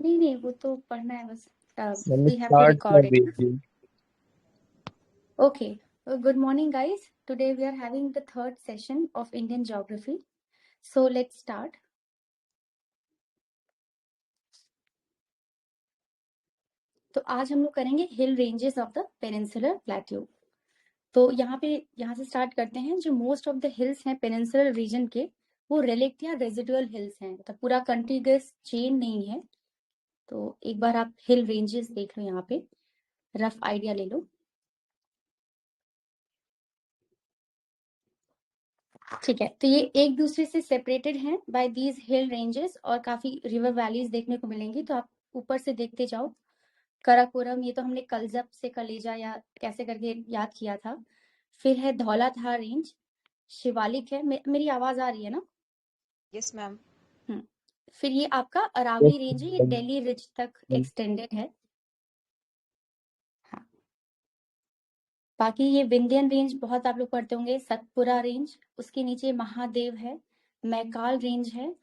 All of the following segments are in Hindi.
नहीं नहीं, वो तो पढ़ना है बस. मैंने We have to start record कर it. The. Okay. Good morning, guys. Today we are having the third session of Indian Geography. So let's start. तो आज हम लोग करेंगे hill ranges of the peninsular plateau. तो यहाँ से स्टार्ट करते हैं. जो मोस्ट ऑफ द हिल्स हैं पेनिनसुलर रीजन के, वो रेलिक्ट या रेजिडुअल हिल्स हैं, मतलब पूरा कंटिन्यूअस चेन नहीं है. तो एक बार आप हिल रेंजेस देख लो, यहाँ पे रफ आइडिया ले लो. ठीक है, तो ये एक दूसरे से सेपरेटेड हैं बाय दीज हिल रेंजेस, और काफी रिवर वैलीज देखने को मिलेंगी. तो आप ऊपर से देखते जाओ. कराकोरम, ये तो हमने कलजप से कलेजा या कैसे करके याद किया था. फिर है धौलाधार रेंज, शिवालिक है. मेरी आवाज आ रही है ना? Yes ma'am. फिर ये आपका अरावली रेंज है, ये दिल्ली रिज तक एक्सटेंडेड है. हाँ, बाकी ये विंध्यन रेंज बहुत आप लोग पढ़ते होंगे. सतपुरा रेंज, उसके नीचे महादेव है. मैकाल रेंज है.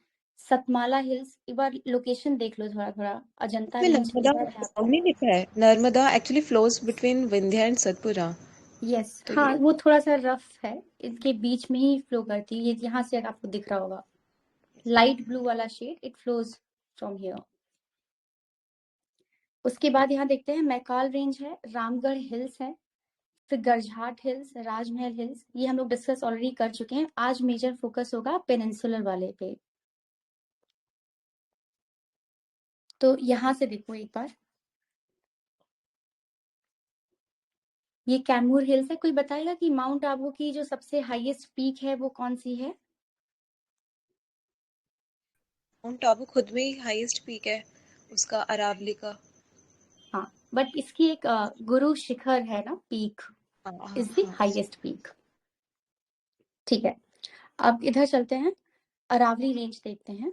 सतमाला हिल्स, एक बार लोकेशन देख लो थोड़ा थोड़ा. अजंता रेंज नर्मदा नहीं लिखा है. Narmada actually flows between Vindhya and Satpura. Yes, हाँ, वो थोड़ा सा रफ है. इनके बीच में ही फ्लो करती है. ये यहाँ से आपको दिख रहा होगा लाइट ब्लू वाला shade, it flows from here. उसके बाद यहाँ देखते हैं मैकाल रेंज है, रामगढ़ हिल्स है, फिर गरझाट हिल्स, राजमहल हिल्स. ये हम लोग डिस्कस ऑलरेडी कर चुके हैं. आज मेजर फोकस होगा पेनिनसुलर वाले पे. तो यहाँ से देखो एक बार, ये कैमूर हिल्स है. कोई बताएगा कि माउंट आबू की जो सबसे हाईएस्ट पीक है वो कौन सी है? माउंट आबू खुद में ही हाईएस्ट पीक है उसका, अरावली का. हाँ, बट इसकी एक गुरु शिखर है ना, peak is the highest peak. ठीक है, अब इधर चलते हैं, अरावली रेंज देखते हैं.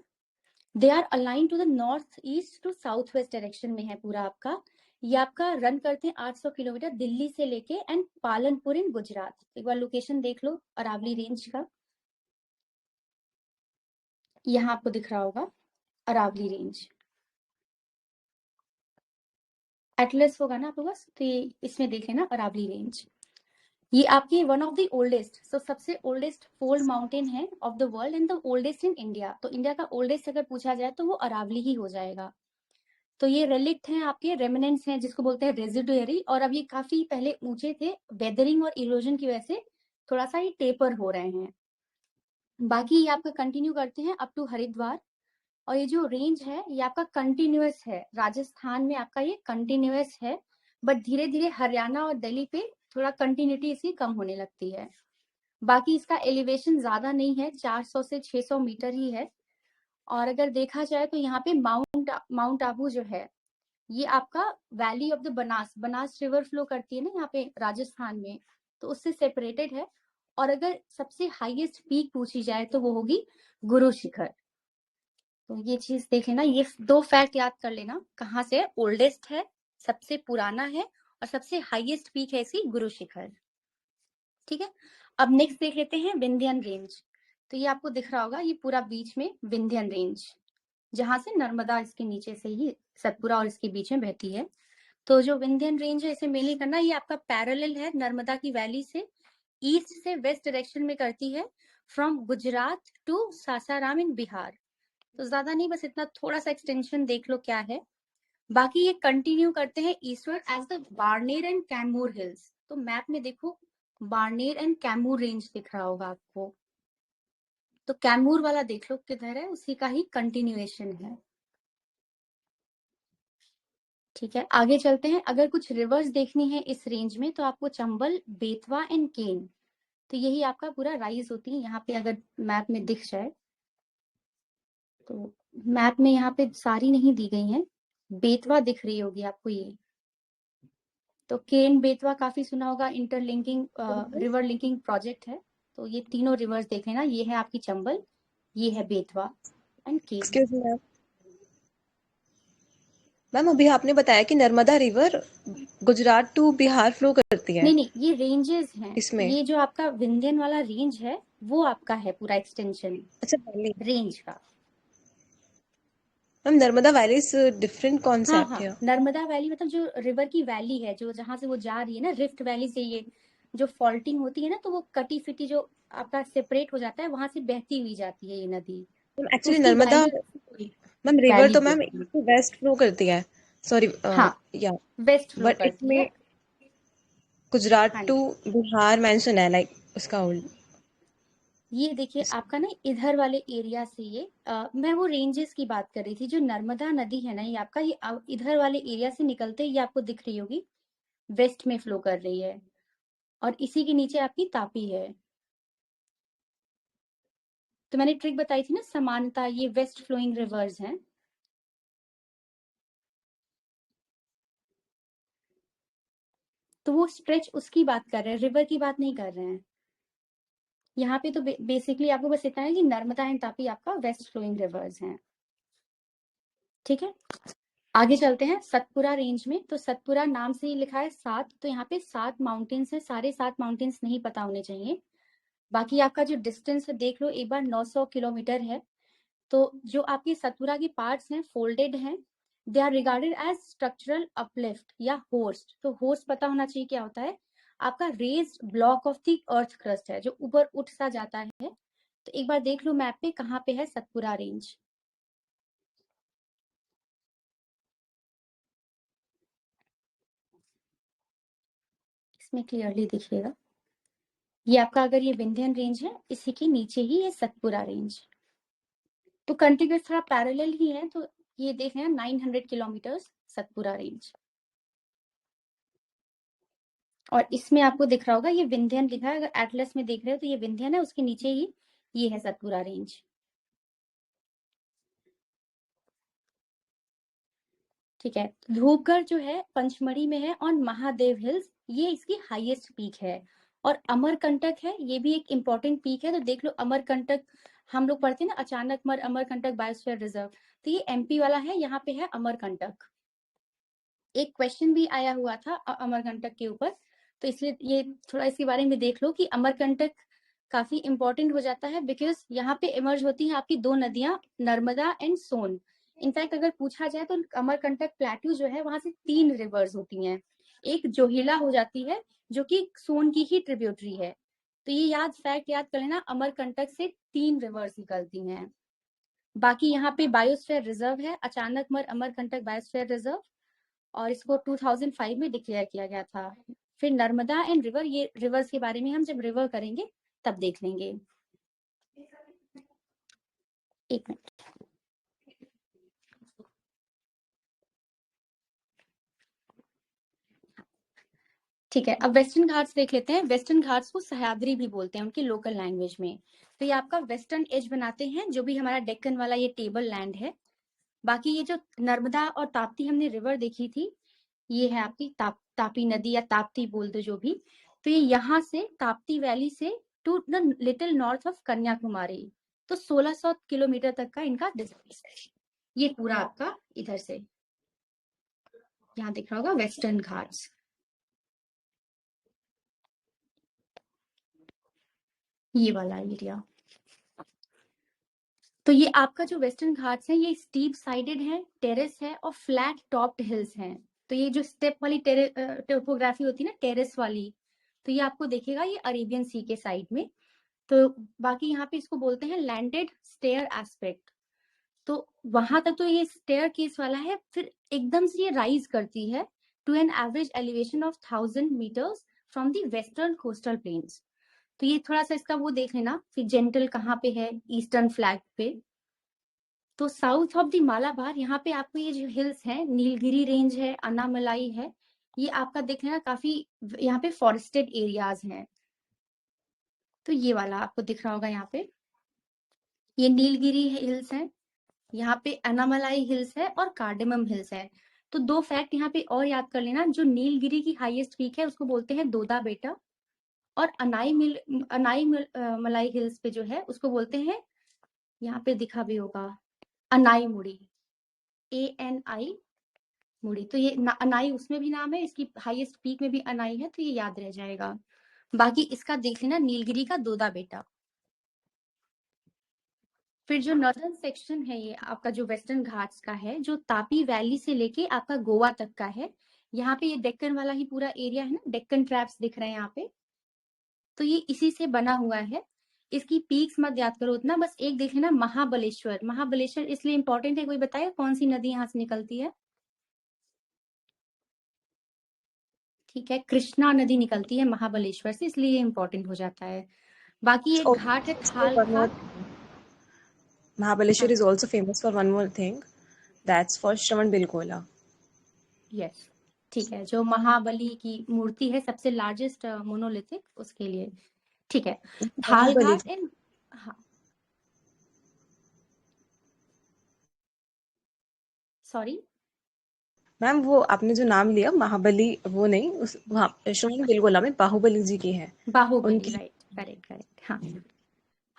They are align to the north east to south west direction में है पूरा आपका. ये आपका रन करते हैं 800 किलोमीटर दिल्ली से लेके एंड पालनपुर इन गुजरात. एक बार लोकेशन देख लो अरावली रेंज का. यहाँ आपको दिख रहा होगा अरावली रेंज. एटलस होगा ना आपके पास, तो ये इसमें देख लेना अरावली रेंज. ये आपकी वन ऑफ द ओल्डेस्ट, सो सबसे ओल्डेस्ट फोल्ड माउंटेन है of the world and the oldest in India. तो इंडिया का ओल्डेस्ट अगर पूछा जाए तो वो अरावली ही हो जाएगा. तो ये रेलिक्ट हैं आपके, रेमिनेंट्स हैं, जिसको बोलते हैं रेजिडुअरी. और अब ये काफी पहले ऊंचे थे, वेदरिंग और इरोजन की वजह से थोड़ा सा ये टेपर हो रहे हैं. बाकी ये आपका कंटिन्यू करते हैं अप टू हरिद्वार. और ये जो रेंज है ये आपका कंटिन्यूअस है. राजस्थान में आपका ये कंटिन्यूअस है, बट धीरे धीरे हरियाणा और दिल्ली पे थोड़ा कंटिन्यूटी इसकी कम होने लगती है. बाकी इसका एलिवेशन ज्यादा नहीं है, 400 से 600 मीटर ही है. और अगर देखा जाए तो यहाँ पे माउंट आबू जो है, ये आपका valley of the Banas river flow करती है ना यहाँ पे राजस्थान में, तो उससे सेपरेटेड है. और अगर सबसे हाईएस्ट पीक पूछी जाए तो वो होगी गुरु शिखर. तो ये चीज देख लेना, ये दो फैक्ट याद कर लेना. कहाँ से ओल्डेस्ट है, सबसे पुराना है, और सबसे हाईएस्ट पीक है इसकी गुरु शिखर. ठीक है, अब नेक्स्ट देख लेते हैं विंध्यन रेंज. तो ये आपको दिख रहा होगा, ये पूरा बीच में विंध्यन रेंज, जहां से नर्मदा इसके नीचे से ही सतपुरा और इसके बीच में बहती है. तो जो विंध्यन रेंज है इसे मेनली करना, ये आपका पैरेलल है नर्मदा की वैली से, ईस्ट से वेस्ट डायरेक्शन में करती है, फ्रॉम गुजरात टू सासाराम इन बिहार. तो ज्यादा नहीं, बस इतना थोड़ा सा एक्सटेंशन देख लो क्या है. बाकी ये कंटिन्यू करते हैं eastward as the Barner and Kaimur hills. तो मैप में देखो बार्नेर एंड कैमूर रेंज दिख रहा होगा आपको. तो कैमूर वाला देख लो किधर है, उसी का ही कंटिन्यूएशन है. ठीक है, आगे चलते हैं. अगर कुछ रिवर्स देखनी है इस रेंज में तो आपको चंबल, बेतवा एंड केन, तो यही आपका पूरा राइज होती है. यहाँ पे अगर मैप में दिख जाए तो, मैप में यहाँ पे सारी नहीं दी गई हैं, बेतवा दिख रही होगी आपको ये. तो केन बेतवा काफी सुना होगा, इंटरलिंकिंग रिवर लिंकिंग प्रोजेक्ट है. तो ये तीनों रिवर्स देख लेना, ये है आपकी चंबल, ये है Betwa and Ken. Excuse me ma'am, अभी आपने बताया कि Narmada river Gujarat to Bihar flow करती है. नहीं, ये रेंजेस हैं इसमें ये जो आपका विंध्यन वाला रेंज है वो आपका है पूरा एक्सटेंशन. अच्छा रेंज का. Ma'am Narmada valley is different हाँ कॉन्सेप्ट हाँ, है। नर्मदा वैली मतलब जो रिवर की वैली है, जो जहाँ से वो जा रही है ना, रिफ्ट वैली से, ये जो फॉल्टिंग होती है ना, तो वो कटी फिटी जो आपका सेपरेट हो जाता है, वहां से बहती हुई जाती है ये नदी, तो एक्चुअली उसकी Narmada valley ma'am river valley तो मैम बोलते हैं। ईस्ट टू वेस्ट फ्लो करती है, सॉरी हाँ, या वेस्ट फ्लो बट करती इसमें है। गुजरात हाँ टू जी, बिहार मेंशन है लाइक उसका ओल्ड। ये देखिए आपका ना इधर वाले एरिया से ये मैं वो रेंजेस की बात कर रही थी, जो नर्मदा नदी है ना, ये आपका ये इधर वाले एरिया से निकलते ये आपको दिख रही होगी, वेस्ट में फ्लो कर रही है, और इसी के नीचे आपकी तापी है। तो मैंने ट्रिक बताई थी ना, समानता, ये वेस्ट फ्लोइंग रिवर्स हैं। तो वो स्ट्रेच उसकी बात कर रहे हैं, रिवर की बात नहीं कर रहे हैं। यहाँ पे तो बेसिकली आपको बस इतना है कि नर्मदा एंड तापी आपका वेस्ट फ्लोइंग रिवर्स हैं। ठीक है, आगे चलते हैं सतपुरा रेंज में। तो सतपुरा नाम से ही लिखा है 7, तो यहाँ पे 7 माउंटेन्स है, सारे 7 माउंटेन्स नहीं पता होने चाहिए। बाकी आपका जो डिस्टेंस है देख लो एक बार, 900 किलोमीटर है। तो जो आपकी सतपुरा की पार्ट्स हैं फोल्डेड हैं, they are regarded as structural uplift या होस्ट। तो होस्ट पता होना चाहिए क्या होता है, आपका raised block of the earth crust है, जो ऊपर उठ सा जाता है। तो एक बार देख लो मैप पे कहाँ पे है सतपुरा रेंज। इसमें क्लियरली दिखिएगा, ये आपका अगर ये विंध्यन रेंज है, इसी के नीचे ही ये सतपुरा रेंज। तो कंट्री के थोड़ा पैरेलल ही है, तो ये देख रहे हैं 900 किलोमीटर सतपुरा रेंज। और इसमें आपको दिख रहा होगा ये विंध्यन लिखा है, अगर एटलस में देख रहे हो तो ये विंध्यन है, उसके नीचे ही ये है सतपुरा रेंज। ठीक है, धूपगढ़ जो है पंचमढ़ी में है, और महादेव हिल्स ये इसकी हाईएस्ट पीक है। और अमरकंटक है, ये भी एक इम्पोर्टेंट पीक है। तो देख लो अमरकंटक, हम लोग पढ़ते हैं ना अचानक मर अमरकंटक बायोस्फीयर रिजर्व, तो ये एमपी वाला है, यहाँ पे है अमरकंटक। एक क्वेश्चन भी आया हुआ था अमरकंटक के ऊपर, तो इसलिए ये थोड़ा इसके बारे में देख लो कि अमरकंटक काफी इंपॉर्टेंट हो जाता है, बिकॉज यहाँ पे इमर्ज होती हैं आपकी 2 नदियां, नर्मदा एंड सोन। इनफैक्ट अगर पूछा जाए तो अमरकंटक प्लेट्यू जो है, वहां से 3 रिवर्स होती हैं, एक जोहिला हो जाती है जो कि सोन की ही ट्रिब्यूटरी है। तो ये फैक्ट याद कर लेना, अमरकंटक से 3 रिवर्स निकलती हैं। बाकी यहाँ पे बायोस्फीयर रिजर्व है, अचानकमर अमरकंटक बायोस्फीयर रिजर्व, और इसको 2005 में डिक्लेयर किया गया था। फिर नर्मदा एंड रिवर, ये रिवर्स के बारे में हम जब रिवर करेंगे तब देख लेंगे। एक मिनट। ठीक है, अब वेस्टर्न घाट्स देख लेते हैं। वेस्टर्न घाट्स को सह्याद्री भी बोलते हैं उनकी लोकल लैंग्वेज में। तो ये आपका वेस्टर्न एज बनाते हैं, जो भी हमारा डेक्कन वाला ये टेबल लैंड है। बाकी ये जो नर्मदा और ताप्ती हमने रिवर देखी थी, ये है आपकी तापी नदी या ताप्ती बोल दो जो भी। तो ये यहाँ से ताप्ती वैली से to the little north of Kanyakumari, तो 1600 किलोमीटर तक का इनका डिस्टेंस है। ये पूरा आपका इधर से यहाँ दिख रहा होगा वेस्टर्न घाट्स, ये वाला एरिया। तो ये आपका जो वेस्टर्न घाट्स है, ये स्टीप साइडेड है, टेरेस है, और फ्लैट टॉप्ड हिल्स हैं। तो ये जो स्टेप वाली टोपोग्राफी होती है ना, टेरेस वाली, तो ये आपको देखेगा ये अरेबियन सी के साइड में। तो बाकी यहाँ पे इसको बोलते हैं लैंडेड स्टेयर एस्पेक्ट। तो वहां तक तो ये स्टेयर केस वाला है, फिर एकदम से ये राइज करती है to an average elevation of 1000 metres from the western coastal plains. तो ये थोड़ा सा इसका वो देख लेना, फिर जेंटल कहाँ पे है, ईस्टर्न फ्लैग पे। तो साउथ ऑफ द मालाबार, यहाँ पे आपको ये जो हिल्स हैं, नीलगिरी रेंज है, अन्नामलाई है, ये आपका देख लेना काफी यहाँ पे फॉरेस्टेड एरियाज हैं। तो ये वाला आपको दिख रहा होगा यहाँ पे, ये नीलगिरी हिल्स है, यहाँ पे अनामलाई हिल्स है, और कार्डेमम हिल्स है। तो 2 फैक्ट यहाँ पे और याद कर लेना, जो नीलगिरी की हाईएस्ट पीक है उसको बोलते हैं दोदा बेटा, और मलाई हिल्स पे जो है उसको बोलते हैं, यहाँ पे दिखा भी होगा, अनाई मुड़ी, ANI मुड़ी। तो ये अनाई उसमें भी नाम है, इसकी हाईएस्ट पीक में भी अनाई है, तो ये याद रह जाएगा। बाकी इसका देख लेना नीलगिरी का दोदा बेटा। फिर जो नॉर्दर्न सेक्शन है ये आपका जो वेस्टर्न घाट्स का है, जो तापी वैली से लेके आपका गोवा तक का है। यहाँ पे ये डेक्कन वाला ही पूरा एरिया है ना, डेक्कन ट्रैप्स दिख रहे हैं यहाँ पे, तो ये इसी से बना हुआ है। इसकी पीक्स मत याद करो उतना, बस एक देख लेना महाबलेश्वर। महाबलेश्वर इसलिए इंपॉर्टेंट है, कोई बताया कौन सी नदी यहाँ से निकलती है? ठीक है, कृष्णा नदी निकलती है महाबलेश्वर से, इसलिए ये इंपॉर्टेंट हो जाता है। बाकी एक घाट है थाल घाट। Mahabaleshwar हाँ, is also famous for one more thing. That's for Shravanbelgola. Yes, ठीक है, जो महाबली की मूर्ति है सबसे लार्जेस्ट मोनोलिथिक, उसके लिए। ठीक है, थाल Bahubali. घाट एंड, हाँ सॉरी मैम वो आपने जो नाम लिया महाबली, वो नहीं, उस वहाँ श्रवणबेलगोला में बाहुबली जी की है बाहुबली, उनकी। राइट, करेक्ट करेक्ट, हाँ।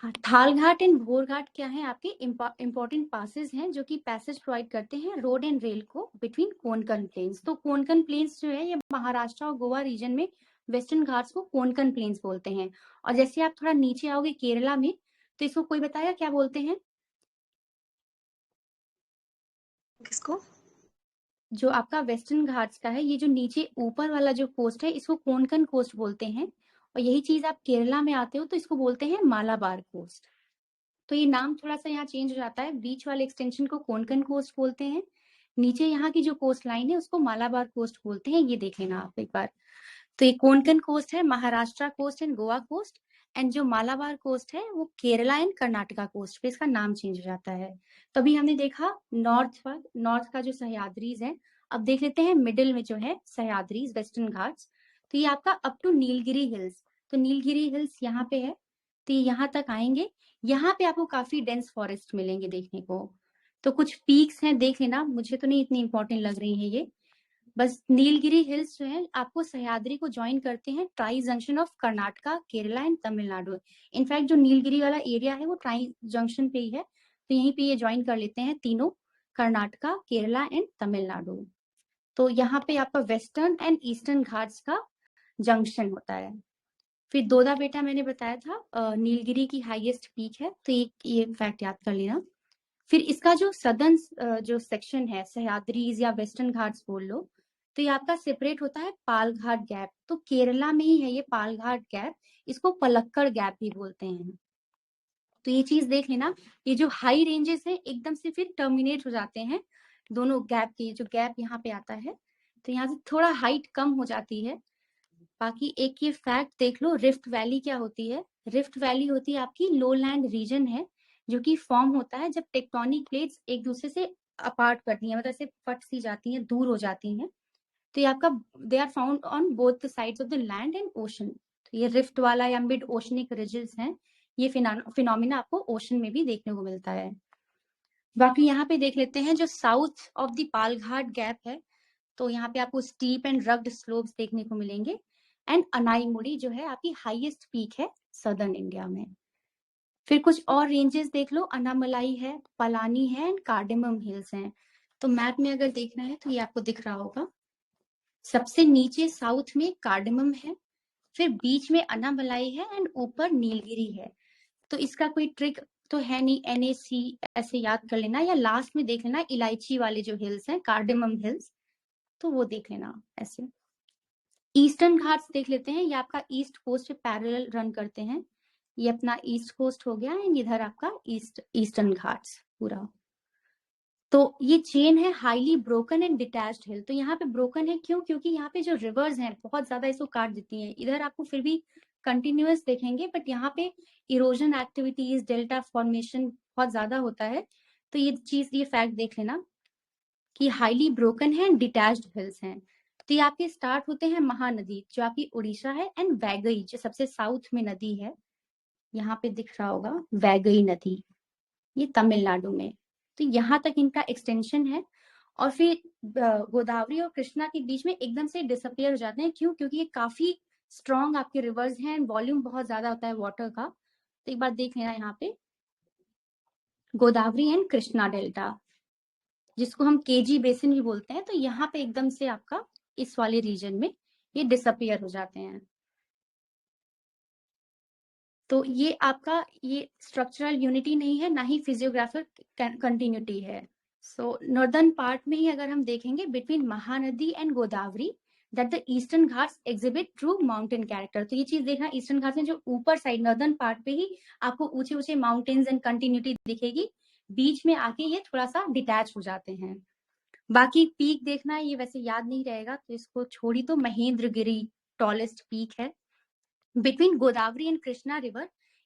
हाँ, थाल घाट एंड भोर घाट क्या है आपके इंपॉर्टेंट पासेस हैं जो कि पैसेज प्रोवाइड करते हैं रोड एंड रेल को बिटवीन कोंकण प्लेन्स। तो कोंकण प्लेन्स जो है ये महाराष्ट्र और गोवा रीजन में वेस्टर्न घाट्स को कोंकण प्लेन्स बोलते हैं। और जैसे आप थोड़ा नीचे आओगे केरला में, तो इसको कोई बताया क्या बोलते हैं? किसको? जो आपका वेस्टर्न घाट्स का है, ये जो नीचे ऊपर वाला जो कोस्ट है इसको कोंकण कोस्ट बोलते हैं। और यही चीज आप केरला में आते हो तो इसको बोलते हैं मालाबार कोस्ट। तो ये नाम थोड़ा सा यहाँ चेंज हो जाता है, बीच वाले एक्सटेंशन को कोंकण कोस्ट बोलते हैं, नीचे यहाँ की जो कोस्ट लाइन है उसको मालाबार कोस्ट बोलते हैं। ये देख लेना आप एक बार। तो ये कोंकण कोस्ट है, Maharashtra coast and Goa coast, and जो मालाबार कोस्ट है वो केरला एंड कर्नाटका कोस्ट पे इसका नाम चेंज हो जाता है। तभी हमने देखा नॉर्थ का जो सह्याद्रीज है। अब देख लेते हैं मिडिल में जो है सह्याद्रीज वेस्टर्न घाट्स। तो ये आपका अप टू नीलगिरी हिल्स, तो नीलगिरी हिल्स यहाँ पे है, तो यहाँ तक आएंगे। यहाँ पे आपको काफी डेंस फॉरेस्ट मिलेंगे देखने को। तो कुछ पीक्स हैं, देख लेना, मुझे तो नहीं इतनी इंपॉर्टेंट लग रही है ये। बस नीलगिरी हिल्स जो है आपको सह्याद्री को ज्वाइन करते हैं tri junction of Karnataka, Kerala and Tamil Nadu. In fact जो नीलगिरी वाला एरिया है वो ट्राई जंक्शन पे ही है, तो यहीं पे ये ज्वाइन कर लेते हैं तीनों, कर्नाटका, केरला एंड तमिलनाडु। तो यहाँ पे आपका वेस्टर्न एंड ईस्टर्न घाट्स का जंक्शन होता है। फिर दोदा बेटा मैंने बताया था नीलगिरी की हाईएस्ट पीक है, तो ये फैक्ट याद कर लेना। फिर इसका जो सदर्न जो सेक्शन है सह्याद्रीज या वेस्टर्न घाट्स बोल लो, तो ये आपका सेपरेट होता है पालघाट गैप। तो केरला में ही है ये पालघाट गैप, इसको पलक्कड़ गैप भी बोलते हैं। तो ये चीज देख लेना, ये जो हाई रेंजेस है एकदम से फिर टर्मिनेट हो जाते हैं दोनों गैप के, जो गैप यहाँ पे आता है तो यहाँ से थोड़ा हाइट कम हो जाती है। बाकी एक ये फैक्ट देख लो, रिफ्ट वैली क्या होती है? रिफ्ट वैली होती है आपकी लो लैंड रीजन है जो कि फॉर्म होता है जब टेक्टोनिक प्लेट्स एक दूसरे से अपार्ट करती हैं, मतलब ऐसे फट सी जाती हैं, दूर हो जाती हैं। तो ये आपका they are found on both the sides of the land and ocean. तो ये रिफ्ट वाला या मिड ओशनिक रिजेस हैं, ये फिनोमिना आपको ओशन में भी देखने को मिलता है। बाकी यहाँ पे देख लेते हैं जो south of the Palghat gap है, तो यहाँ पे आपको स्टीप एंड रग्ड स्लोप्स देखने को मिलेंगे। एंड अनाईमुड़ी जो है आपकी हाईएस्ट पीक है सदर्न इंडिया में। फिर कुछ और रेंजेस देख लो, अनामलाई है, पलानी है एंड कार्डेमम हिल्स हैं। तो मैप में अगर देखना है तो ये आपको दिख रहा होगा, सबसे नीचे साउथ में कार्डेमम है, फिर बीच में अनामलाई है एंड ऊपर नीलगिरी है। तो इसका कोई ट्रिक तो है नहीं, NAC ऐसे याद कर लेना, या लास्ट में देख लेना इलायची वाले जो हिल्स हैं कार्डेमम हिल्स, तो वो देख लेना ऐसे। ईस्टर्न घाट्स देख लेते हैं, ये आपका ईस्ट कोस्ट पे पैरेलल रन करते हैं। ये अपना ईस्ट कोस्ट हो गया एंड इधर आपका ईस्टर्न घाट्स पूरा। तो ये चेन है हाईली ब्रोकन एंड डिटैच्ड हिल। तो यहाँ पे ब्रोकन है क्यों? क्योंकि यहाँ पे जो रिवर्स हैं बहुत ज्यादा इसको काट देती हैं। इधर आपको फिर भी कंटिन्यूअस देखेंगे, बट यहाँ पे इरोजन एक्टिविटीज, डेल्टा फॉर्मेशन बहुत ज्यादा होता है। तो ये चीज, ये फैक्ट देख लेना कि हाईली ब्रोकन है एंड डिटैच्ड हिल्स हैं। तो ये आपके स्टार्ट होते हैं महानदी जो आपकी उड़ीसा है, एंड वैगई जो सबसे साउथ में नदी है, यहाँ पे दिख रहा होगा वैगई नदी, ये तमिलनाडु में। तो यहाँ तक इनका एक्सटेंशन है। और फिर गोदावरी और कृष्णा के बीच में एकदम से डिसअपियर हो जाते हैं। क्यों? क्योंकि ये काफी स्ट्रॉन्ग आपके रिवर्स हैं, वॉल्यूम बहुत ज्यादा होता है वाटर का। तो एक बार देख लेना यहाँ पे गोदावरी एंड कृष्णा डेल्टा, जिसको हम केजी बेसिन भी बोलते हैं, तो यहाँ पे एकदम से आपका इस वाले रीजन में ये डिसअपियर हो जाते हैं। तो ये आपका ये स्ट्रक्चरल यूनिटी नहीं है, ना ही फिजियोग्राफिक कंटिन्यूटी है। सो नॉर्दर्न पार्ट में ही अगर हम देखेंगे between Mahanadi and Godavari that the eastern Ghats exhibit true mountain character. तो ये चीज देखना, ईस्टर्न घाट्स में जो ऊपर साइड नॉर्दर्न पार्ट पे ही आपको ऊंचे ऊंचे माउंटेन्स एंड कंटिन्यूटी दिखेगी, बीच में आके ये थोड़ा सा डिटैच हो जाते हैं। बाकी पीक देखना है, ये वैसे याद नहीं रहेगा तो इसको छोड़ी। तो महेंद्रगिरी टॉलेस्ट पीक है। Between Godavari and Krishna River,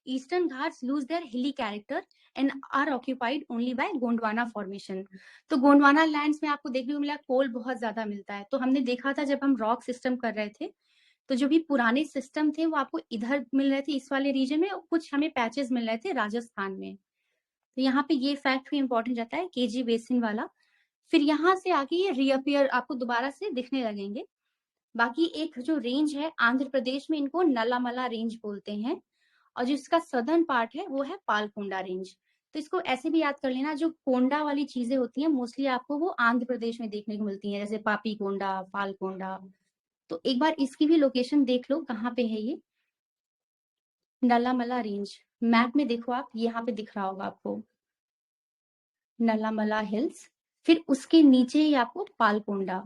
Eastern Ghats lose their hilly character and are occupied only by Gondwana formation. तो गोंडवाना लैंड्स में आपको देखने को मिला कोल बहुत ज्यादा मिलता है। तो हमने देखा था जब हम रॉक सिस्टम कर रहे थे, तो जो भी पुराने सिस्टम थे वो आपको इधर मिल रहे थे इस वाले रीजन में, और कुछ हमें पैचेस मिल रहे थे राजस्थान में। तो यहाँ पे ये फैक्ट भी इंपॉर्टेंट रहता है, केजी बेसिन वाला। फिर यहाँ से आके ये रीअपियर आपको दोबारा से दिखने लगेंगे। बाकी एक जो रेंज है आंध्र प्रदेश में, इनको नलामला रेंज बोलते हैं, और जो इसका सदर्न पार्ट है वो है पालकोंडा रेंज। तो इसको ऐसे भी याद कर लेना, जो कोंडा वाली चीजें होती हैं मोस्टली आपको वो आंध्र प्रदेश में देखने को मिलती हैं, जैसे पापी कोंडा, पालकोंडा। तो एक बार इसकी भी लोकेशन देख लो कहाँ पे है ये नलामला रेंज। मैप में देखो आप, यहाँ पे दिख रहा होगा आपको नलामला हिल्स, फिर उसके नीचे ही आपको पालकोंडा।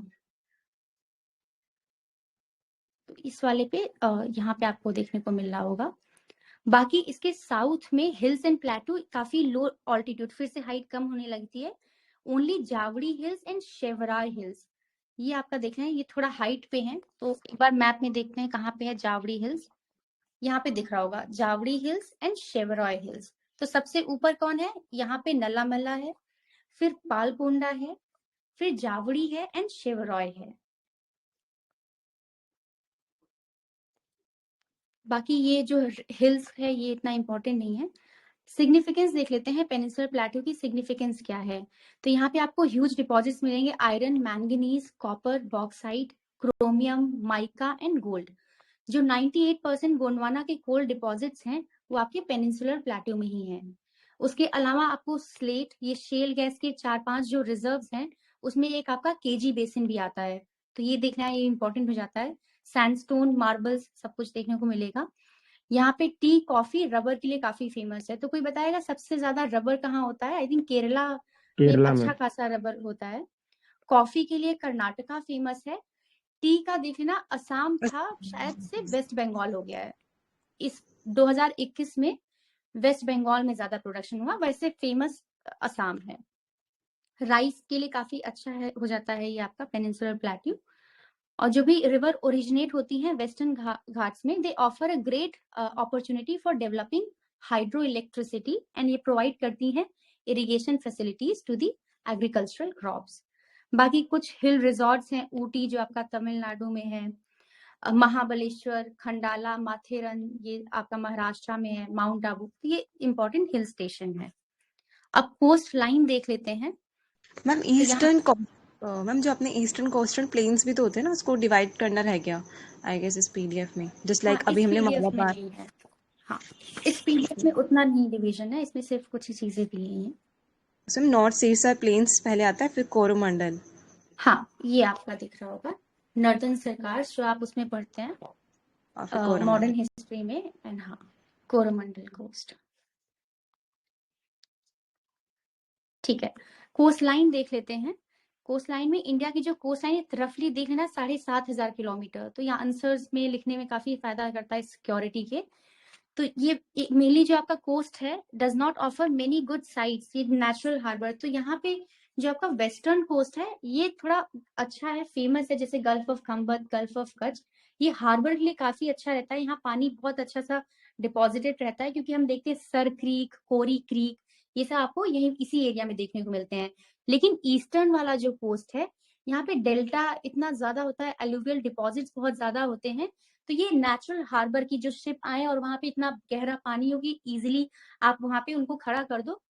तो इस वाले पे यहाँ पे आपको देखने को मिल रहा होगा। बाकी इसके साउथ में हिल्स एंड प्लेटू काफी लो ऑल्टीट्यूड, फिर से हाइट कम होने लगती है। Only Javadi hills and Shevaroy hills, ये आपका देखना है, ये थोड़ा हाइट पे है। तो एक बार मैप में देखते हैं कहाँ पे है जावड़ी हिल्स। यहाँ पे दिख रहा होगा Jawali hills and Shevaroy hills. तो सबसे ऊपर कौन है, यहाँ पे नलामला है, फिर पालकोंडा है, फिर जावड़ी है एंड शेवराय है। बाकी ये जो हिल्स है ये इतना इंपॉर्टेंट नहीं है। सिग्निफिकेंस देख लेते हैं, पेनिनसुलर प्लेटू की सिग्निफिकेंस क्या है। तो यहाँ पे आपको ह्यूज डिपॉजिट्स मिलेंगे, iron, manganese, copper, bauxite, chromium, mica and gold. जो 98% गोंडवाना के कोल डिपॉजिट्स हैं वो आपके पेनिनसुलर प्लेटू में ही हैं। उसके अलावा आपको स्लेट, ये शेल गैस के 4-5 जो रिजर्व्स हैं उसमें एक आपका केजी बेसिन भी आता है, तो ये देखना है, ये इंपॉर्टेंट हो जाता है। सैंडस्टोन, मार्बल्स सब कुछ देखने को मिलेगा। यहाँ पे टी, कॉफी, रबर के लिए काफी फेमस है। तो कोई बताएगा सबसे ज्यादा रबर कहाँ होता है? आई थिंक केरला में केरला में। अच्छा खासा रबर होता है। कॉफी के लिए कर्नाटका फेमस है। टी का देखना असम था, शायद से वेस्ट बंगाल हो गया है। इस 2021 में वेस्ट बंगाल में ज्यादा प्रोडक्शन हुआ, वैसे फेमस असम है। राइस के लिए काफी अच्छा है, हो जाता है ये आपका पेनिनसुलर प्लेट्यू। और जो भी रिवर ओरिजिनेट होती हैं वेस्टर्न घाट्स में, they offer a great opportunity for developing hydro electricity and ये प्रोवाइड करती हैं irrigation facilities to the agricultural crops. बाकी कुछ हिल रिजॉर्ट्स हैं, ऊटी जो आपका तमिलनाडु में है, महाबलेश्वर, खंडाला, माथेरन ये आपका महाराष्ट्र में है, माउंट आबू, ये इंपॉर्टेंट हिल स्टेशन है। अब कोस्ट लाइन देख लेते हैं। मैम तो यहाँ मैम जो अपने ईस्टर्न कोस्टल प्लेन्स भी तो होते हैं ना, उसको डिवाइड करना रह गया आई गेस इस पीडीएफ में, जस्ट हाँ, लाइक अभी इस हमने पीडीएफ में मालाबार। नहीं है। हाँ, इस पीडीएफ में उतना नहीं डिवीजन है, इसमें सिर्फ कुछ ही चीजें दी हैं। उसमें नॉर्थ सिरसा प्लेन्स पहले आता है, फिर कोरोमंडल। हाँ, ये आपका दिख रहा होगा नॉर्दर्न सरकार जो आप उसमें पढ़ते हैं और फिर मॉडर्न कोरोमंडल। हिस्ट्री में। एंड हाँ, कोरोमंडल कोस्ट। ठीक है, कोस्ट लाइन देख लेते हैं। कोस्ट लाइन में इंडिया की जो कोस्ट लाइन रफली देख लेना 7,500 किलोमीटर। तो यहाँ आंसर्स में लिखने में काफी फायदा करता है सिक्योरिटी के। तो ये मेनली जो आपका कोस्ट है does not offer many good sites, ये नेचुरल हार्बर। तो यहाँ पे जो आपका वेस्टर्न कोस्ट है ये थोड़ा अच्छा है, फेमस है, जैसे gulf of Khambhat, gulf of Kutch, ये हार्बर के लिए काफी अच्छा रहता है। यहाँ पानी बहुत अच्छा सा डिपॉजिटेड रहता है, क्योंकि हम देखते हैं सर क्रीक, कोरी क्रीक, ये सब आपको यही इसी एरिया में देखने को मिलते हैं। लेकिन ईस्टर्न वाला जो कोस्ट है यहाँ पे डेल्टा इतना ज्यादा होता है, एलुवियल डिपॉजिट्स बहुत ज्यादा होते हैं। तो ये नेचुरल हार्बर की जो शिप आए और वहां पे इतना गहरा पानी होगी, इजिली आप वहां पे उनको खड़ा कर दो,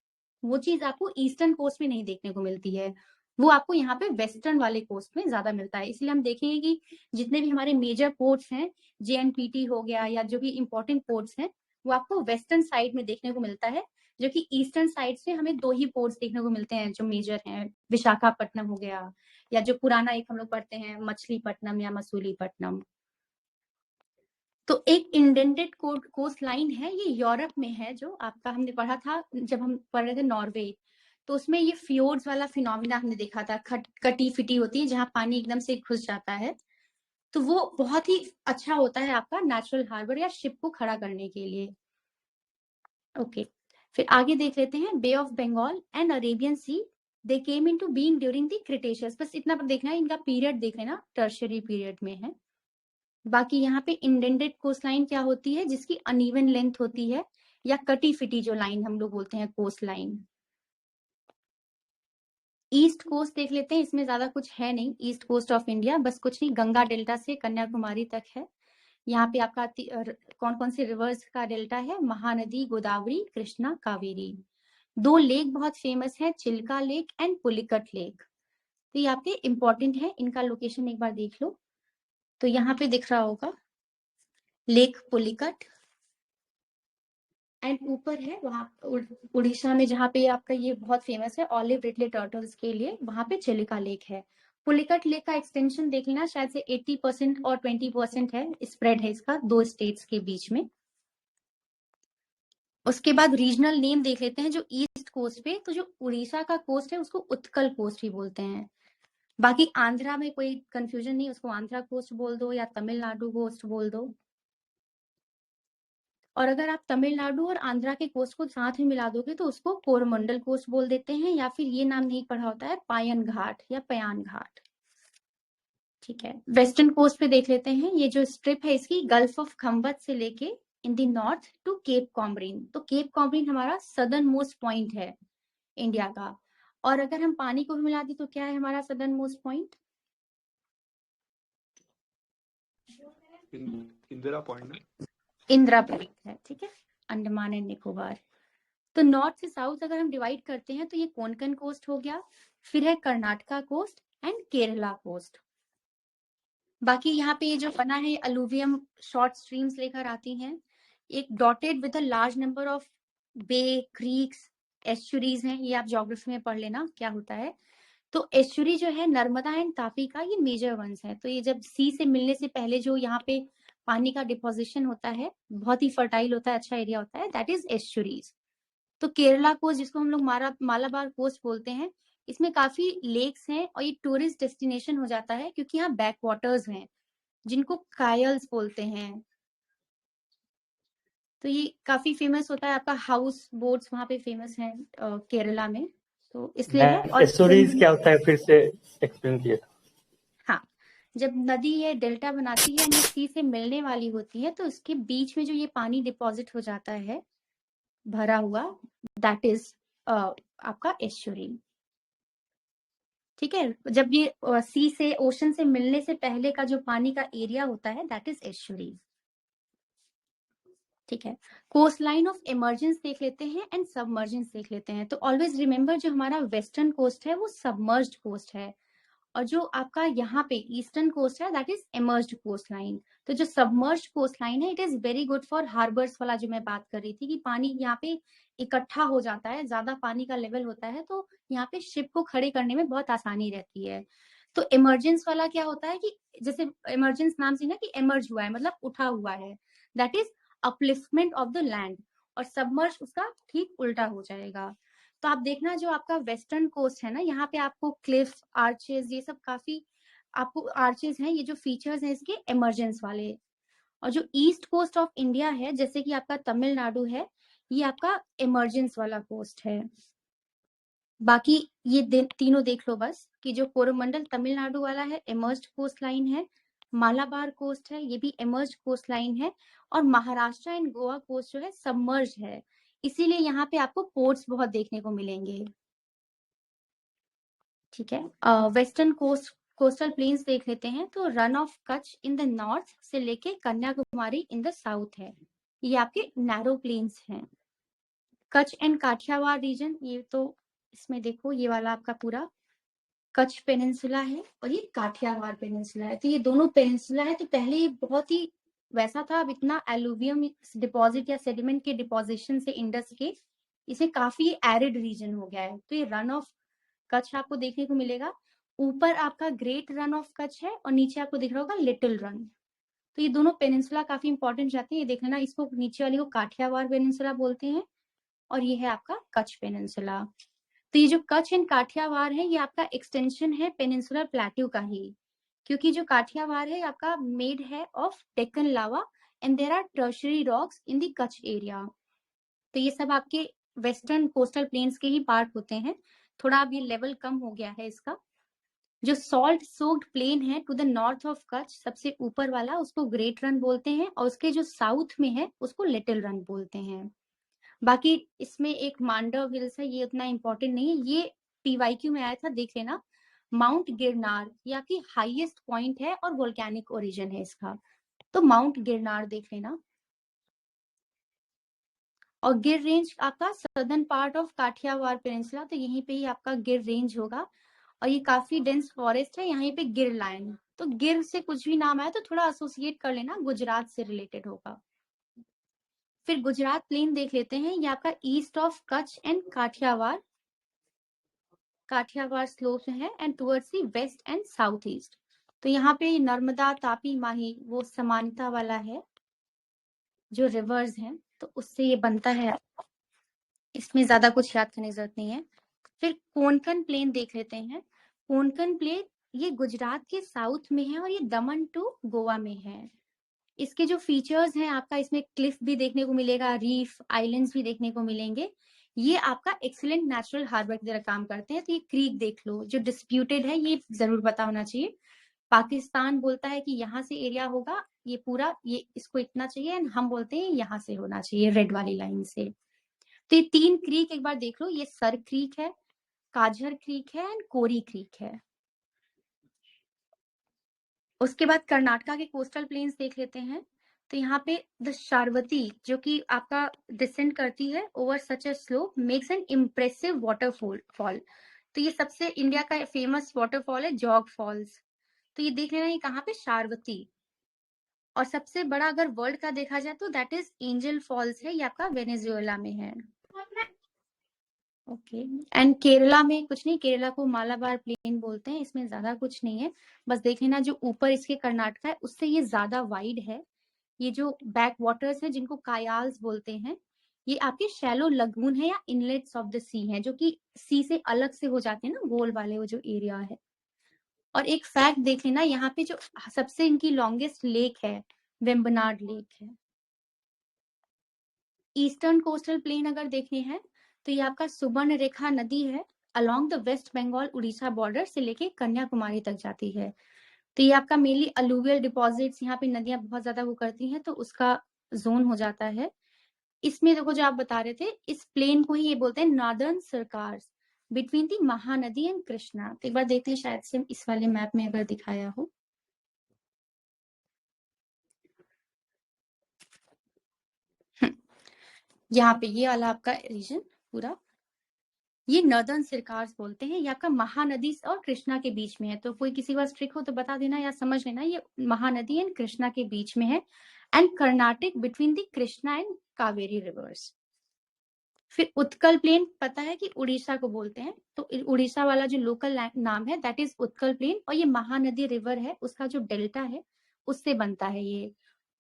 वो चीज आपको ईस्टर्न कोस्ट में नहीं देखने को मिलती है। वो आपको यहाँ पे वेस्टर्न वाले कोस्ट में ज्यादा मिलता है। इसलिए हम देखेंगे कि जितने भी हमारे मेजर पोर्ट्स हैं, जेएनपीटी हो गया या जो भी इंपॉर्टेंट पोर्ट्स हैं, वो आपको वेस्टर्न साइड में देखने को मिलता है, जो कि ईस्टर्न साइड से हमें 2 ही पोर्ट्स देखने को मिलते हैं जो मेजर हैं, विशाखापट्टनम हो गया, या जो पुराना एक हम लोग पढ़ते हैं मछलीपट्टनम या मसूलीपट्टनम। तो एक इंडेंटेड कोस्ट लाइन है, ये यूरोप में है, जो आपका हमने पढ़ा था जब हम पढ़ रहे थे नॉर्वे, तो उसमें ये फ्योर्ड्स वाला फिनोमिना हमने देखा था, कटी फिटी होती है जहाँ पानी एकदम से घुस जाता है, तो वो बहुत ही अच्छा होता है आपका नेचुरल हार्बर या शिप को खड़ा करने के लिए। ओके, फिर आगे देख लेते हैं bay of Bengal and Arabian sea, they came into being during the Cretaceous, बस इतना देखना है, इनका पीरियड देख लेना, टर्शियरी पीरियड में है। बाकी यहाँ पे इंडेंटेड कोस्ट लाइन क्या होती है, जिसकी अनइवन लेंथ होती है, या कटी फिटी जो लाइन हम लोग बोलते हैं कोस्ट लाइन। ईस्ट कोस्ट देख लेते हैं, इसमें ज्यादा कुछ है नहीं, ईस्ट कोस्ट ऑफ इंडिया बस कुछ नहीं, गंगा डेल्टा से कन्याकुमारी तक है। यहाँ पे आपका कौन कौन से रिवर्स का डेल्टा है, महानदी, गोदावरी, कृष्णा, कावेरी। दो लेक बहुत फेमस है, Chilka lake and Pulicat lake, तो ये आपके इंपॉर्टेंट है, इनका लोकेशन एक बार देख लो। तो यहाँ पे दिख रहा होगा लेक पुलिकट, एंड ऊपर है वहां उड़ीसा में, जहाँ पे आपका ये बहुत फेमस है ऑलिव रिडले टर्टल्स के लिए, वहां पे चिलिका लेक है। पुलिकट लेक का एक्सटेंशन देख लेना, शायद से 80% और 20% है, स्प्रेड है इसका दो स्टेट्स के बीच में। उसके बाद रीजनल नेम देख लेते हैं जो ईस्ट कोस्ट पे, तो जो उड़ीसा का कोस्ट है उसको उत्कल कोस्ट ही बोलते हैं। बाकी आंध्रा में कोई कंफ्यूजन नहीं, उसको आंध्रा कोस्ट बोल दो या तमिलनाडु कोस्ट बोल दो। और अगर आप तमिलनाडु और आंध्रा के कोस्ट को साथ में मिला दोगे तो उसको कोरमंडल कोस्ट बोल देते हैं, या फिर ये नाम नहीं पढ़ा होता है, पायन घाट या पयान घाट। ठीक है, वेस्टर्न कोस्ट पे देख लेते हैं, ये जो स्ट्रिप है इसकी गल्फ ऑफ खम्बत से लेके in the north to Cape Comorin, तो केप कॉमरिन हमारा सदर्न मोस्ट पॉइंट है इंडिया का। और अगर हम पानी को भी मिला दें तो क्या है हमारा southern most point, Indira point, Indira point है। ठीक है, अंडमान एंड निकोबार। तो नॉर्थ से साउथ अगर हम डिवाइड करते हैं तो ये कोंकण कोस्ट हो गया, फिर है Karnataka coast and Kerala coast. बाकी यहाँ पे जो बना है अलुवियम शॉर्ट स्ट्रीम्स लेकर आती हैं, एक dotted with a large number of bay, creeks, estuaries हैं, ये आप ज्योग्राफी में पढ़ लेना क्या होता है। तो एस्चुरी जो है नर्मदा एंड तापी का, ये मेजर वंस है, तो ये जब सी से मिलने से पहले जो यहाँ पे पानी का डिपोजिशन होता है, बहुत ही फर्टाइल होता है, अच्छा एरिया होता है, दैट इज एस्चुरीज। तो केरला कोस्ट जिसको हम लोग मालाबार कोस्ट बोलते हैं, इसमें काफी लेक्स हैं और ये टूरिस्ट डेस्टिनेशन हो जाता है क्योंकि यहाँ बैक वाटर्स हैं जिनको कायल्स बोलते हैं। तो ये काफी फेमस होता है, आपका हाउस बोट्स वहां पे फेमस हैं केरला में, तो इसलिए है। और एस्टोरीज क्या होता है, फिर से एक्सप्लेन किया। हाँ, जब नदी ये डेल्टा बनाती है, ये सी से मिलने वाली होती है, तो उसके बीच में जो ये पानी डिपॉजिट हो जाता है भरा हुआ, दैट इज आपका एस्चुरी। ठीक है, जब ये सी से ओशन से मिलने से पहले का जो पानी का एरिया होता है, दैट इज एस्चुरी। ठीक है, कोस्ट लाइन ऑफ इमर्जेंस देख लेते हैं एंड सबमर्जेंस देख लेते हैं। तो ऑलवेज रिमेंबर जो हमारा वेस्टर्न कोस्ट है वो सबमर्ज्ड कोस्ट है, और जो आपका यहाँ पे ईस्टर्न कोस्ट है that is emerged coast line. तो जो सबमर्ज्ड कोस्ट लाइन है, it is very good for harbours वाला जो मैं बात कर रही थी, कि पानी यहाँ पे इकट्ठा हो जाता है, ज्यादा पानी का लेवल होता है, तो यहाँ पे शिप को खड़े करने में बहुत आसानी रहती है। तो इमरजेंस वाला क्या होता है कि जैसे इमरजेंस नाम से ना कि इमर्ज हुआ है मतलब उठा हुआ है, that is upliftment of the land, और सबमर्ज उसका ठीक उल्टा हो जाएगा। तो आप देखना जो आपका वेस्टर्न कोस्ट है ना, यहाँ पे आपको क्लिफ, आर्चेस, ये सब काफी आपको आर्चेस हैं, ये जो फीचर्स हैं इसके इमरजेंस वाले। और जो ईस्ट कोस्ट ऑफ इंडिया है, जैसे कि आपका तमिलनाडु है, ये आपका इमरजेंस वाला कोस्ट है। बाकी ये तीनों देख लो बस, कि जो कोरोमंडल तमिलनाडु वाला है इमर्ज्ड कोस्ट लाइन है, मालाबार कोस्ट है ये भी इमर्ज्ड कोस्ट लाइन है, और महाराष्ट्र एंड गोवा कोस्ट जो है सबमर्ज है, इसीलिए यहाँ पे आपको पोर्ट्स बहुत देखने को मिलेंगे। ठीक है, वेस्टर्न कोस्टल प्लेन्स देख लेते हैं, तो run of Kutch in the north से लेके कन्याकुमारी इन द साउथ है, ये आपके नैरो प्लेन्स हैं। कच्छ एंड काठियावाड़ रीजन, ये तो इसमें देखो ये वाला आपका पूरा कच्छ पेनिनसुला है और ये काठियावाड़ पेनिनसुला है, तो ये दोनों पेनिनसुला है। तो पहले ये बहुत ही वैसा था, अब इतना एलुवियम डिपॉजिट या सेडिमेंट के डिपोजिशन से इंडस के इसे काफी एरिड रीजन हो गया है। तो ये रन ऑफ कच्छ आपको देखने को मिलेगा, ऊपर आपका ग्रेट रन ऑफ कच्छ है और नीचे आपको दिख रहा होगा लिटिल रन। तो ये दोनों पेनिनसुला काफी इंपॉर्टेंट जाते हैं। ये देख लेना, इसको नीचे वाली को काठियावाड़ पेनिनसुला बोलते हैं और ये है आपका कच्छ पेनिनसुला। तो ये जो कच्छ एंड काठियावाड़ है, ये आपका एक्सटेंशन है पेनिनसुलर प्लेट्यू का ही, क्योंकि जो काठियावाड़ है आपका मेड है of Deccan lava and there are tertiary rocks in the Kutch area. तो ये सब आपके वेस्टर्न कोस्टल प्लेन्स के ही पार्ट होते हैं। थोड़ा अब ये लेवल कम हो गया है इसका। जो सॉल्ट सोक्ड प्लेन है to the north of Kutch, सबसे ऊपर वाला, उसको ग्रेट रन बोलते हैं, और उसके जो साउथ में है उसको लिटिल रन बोलते हैं। बाकी इसमें एक मांडव हिल्स है, ये उतना इंपॉर्टेंट नहीं है, ये पीवाईक्यू में आया था, देख लेना। माउंट गिरनार ये आपकी हाईएस्ट पॉइंट है और वोल्केनिक ओरिजिन है इसका, तो माउंट गिरनार देख लेना। और गिर रेंज आपका southern part of Kathiawar peninsula, तो यहीं पे ही आपका गिर रेंज होगा। और ये काफी डेंस फॉरेस्ट है, यहाँ पे गिर लाइन, तो गिर से कुछ भी नाम आए तो थोड़ा एसोसिएट कर लेना, गुजरात से रिलेटेड होगा। फिर गुजरात प्लेन देख लेते हैं, ये आपका east of Kutch and Kathiawar slope है and towards the west and south east. तो यहाँ पे नर्मदा, तापी, माही वो समानता वाला है जो रिवर्स हैं, तो उससे ये बनता है, इसमें ज्यादा कुछ याद करने की जरूरत नहीं है। फिर कोंकण प्लेन देख लेते हैं। कोंकण प्लेन ये गुजरात के साउथ में है और ये दमन टू गोवा में है। इसके जो फीचर्स हैं आपका, इसमें क्लिफ भी देखने को मिलेगा, रीफ आइलैंड्स भी देखने को मिलेंगे। ये आपका एक्सीलेंट नेचुरल हार्बर की तरह काम करते हैं। तो ये क्रीक देख लो जो डिस्प्यूटेड है, ये जरूर पता होना चाहिए। पाकिस्तान बोलता है कि यहाँ से एरिया होगा, ये पूरा, ये इसको इतना चाहिए, एंड हम बोलते हैं यहाँ से होना चाहिए, रेड वाली लाइन से। तो ये 3 क्रीक एक बार देख लो, ये सर क्रीक है, काझर क्रीक है एंड कोरी क्रीक है। उसके बाद कर्नाटका के कोस्टल प्लेन्स देख लेते हैं। तो यहाँ पे द शारवती जो कि आपका डिसेंड करती है over such a slope, makes an impressive waterfall. तो ये सबसे इंडिया का फेमस वाटरफॉल है जॉग फॉल्स। तो ये देख लेना, ये कहाँ पे, शारवती। और सबसे बड़ा अगर वर्ल्ड का देखा जाए तो दैट इज एंजल फॉल्स है, ये आपका वेनेजुएला में है। ओके, एंड केरला में कुछ नहीं, केरला को मालाबार प्लेन बोलते हैं, इसमें ज्यादा कुछ नहीं है। बस देख लेना जो ऊपर इसके कर्नाटका है उससे ये ज्यादा वाइड है। ये जो बैक वाटर्स है जिनको कायाल्स बोलते हैं, ये आपके शैलो लगून है या इनलेट्स ऑफ द सी हैं, जो कि सी से अलग से हो जाते हैं ना, गोल वाले वो जो एरिया है। और एक फैक्ट देख लेना, यहाँ पे जो सबसे इनकी लॉन्गेस्ट लेक है वेम्बनाड लेक है। ईस्टर्न कोस्टल प्लेन अगर देखने हैं तो ये आपका सुवर्ण रेखा नदी है, along the West Bengal Orissa border से लेके कन्याकुमारी तक जाती है। तो ये आपका मेनली अलुवियल डिपॉजिट्स, यहाँ पे नदियां बहुत ज्यादा वो करती हैं, तो उसका जोन हो जाता है। इसमें देखो जो आप बता रहे थे, इस प्लेन को ही ये बोलते हैं नॉर्दर्न सरकार between the Mahanadi and Krishna. तो एक बार देखते हैं, शायद से इस वाले मैप में अगर दिखाया हो। यहाँ पे ये वाला आपका रीजन पूरा, ये नॉर्दर्न सिरकार्स बोलते हैं। ये आपका महानदी और कृष्णा के बीच में है। तो कोई किसी बात ट्रिक हो तो बता देना या समझ लेना, ये महानदी एंड कृष्णा के बीच में है, and Karnataka between the Krishna and Kaveri reverse. फिर उत्कल प्लेन पता है कि उड़ीसा को बोलते हैं, तो उड़ीसा वाला जो लोकल नाम है दैट इज उत्कल प्लेन, और ये महानदी रिवर है उसका जो डेल्टा है उससे बनता है ये।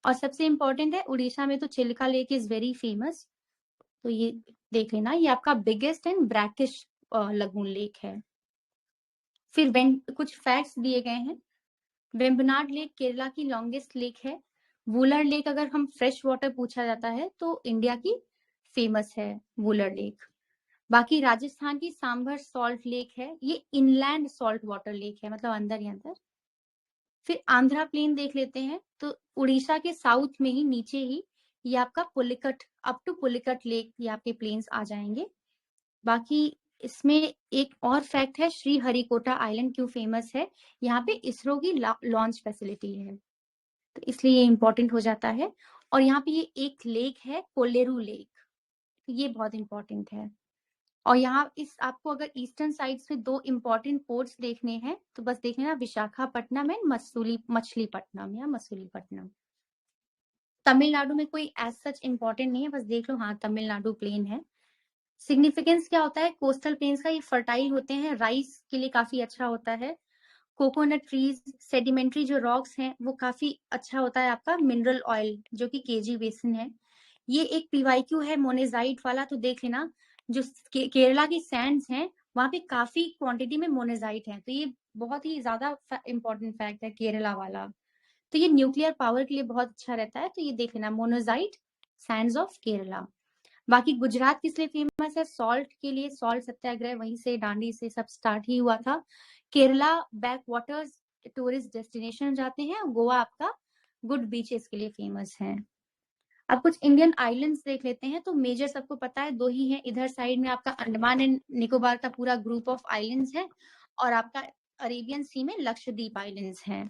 और सबसे इंपॉर्टेंट है, उड़ीसा में तो Chilka lake is very famous, तो ये देख लेना, ये आपका biggest and brackish lagoon lake है। फिर कुछ फैक्ट्स दिए गए हैं। वेम्बनाड लेक केरला की लॉन्गेस्ट लेक है। वुलर लेक अगर हम फ्रेश वाटर पूछा जाता है तो इंडिया की फेमस है वुलर लेक। बाकी राजस्थान की सांभर सॉल्ट लेक है, ये इनलैंड सॉल्ट वाटर लेक है, मतलब अंदर ही अंदर। फिर आंध्रा प्लेन देख लेते हैं, तो उड़ीसा के साउथ में ही नीचे ही ये आपका Pulicat, up to Pulicat lake ये आपके प्लेन्स आ जाएंगे। बाकी इसमें एक और फैक्ट है, श्री हरिकोटा आइलैंड क्यों फेमस है, यहाँ पे इसरो की लॉन्च फैसिलिटी है, तो इसलिए ये इंपॉर्टेंट हो जाता है। और यहाँ पे ये एक लेक है कोलेरू लेक, ये बहुत इंपॉर्टेंट है। और यहाँ इस आपको अगर ईस्टर्न साइड से 2 इंपॉर्टेंट पोर्ट्स देखने हैं तो बस देख लेना, विशाखापट्टनम एंड मछलीपट्टनम या मसूलीपट्टनम। तमिलनाडु में कोई एज सच इंपॉर्टेंट नहीं है, बस देख लो, हाँ तमिलनाडु प्लेन है। सिग्निफिकेंस क्या होता है कोस्टल प्लेन्स का, ये फर्टाइल होते हैं, राइस के लिए काफी अच्छा होता है। कोकोनट ट्रीज, सेडिमेंट्री जो रॉक्स हैं वो काफी अच्छा होता है आपका मिनरल ऑयल जो कि केजी बेसिन है। ये एक पीवाईक्यू है मोनेजाइट वाला, तो देख लेना जो केरला की सैंड्स हैं वहां पे काफी क्वांटिटी में मोनेजाइट है, तो ये बहुत ही ज्यादा इंपॉर्टेंट फैक्ट है केरला वाला। तो ये न्यूक्लियर पावर के लिए बहुत अच्छा रहता है, तो ये देख लेना मोनेजाइट सैंड्स ऑफ केरला। बाकी गुजरात किस लिए फेमस है? सॉल्ट के लिए, सॉल्ट सत्याग्रह वहीं से दांडी से सब स्टार्ट ही हुआ था। Kerala back waters tourist destination जाते हैं, गोवा आपका गुड बीचेस के लिए फेमस है। अब कुछ इंडियन आइलैंड्स देख लेते हैं, तो मेजर सबको पता है 2 ही हैं। इधर साइड में आपका अंडमान एंड निकोबार का पूरा ग्रुप ऑफ आइलैंड्स है, और आपका अरेबियन सी में लक्षद्वीप आइलैंड्स हैं।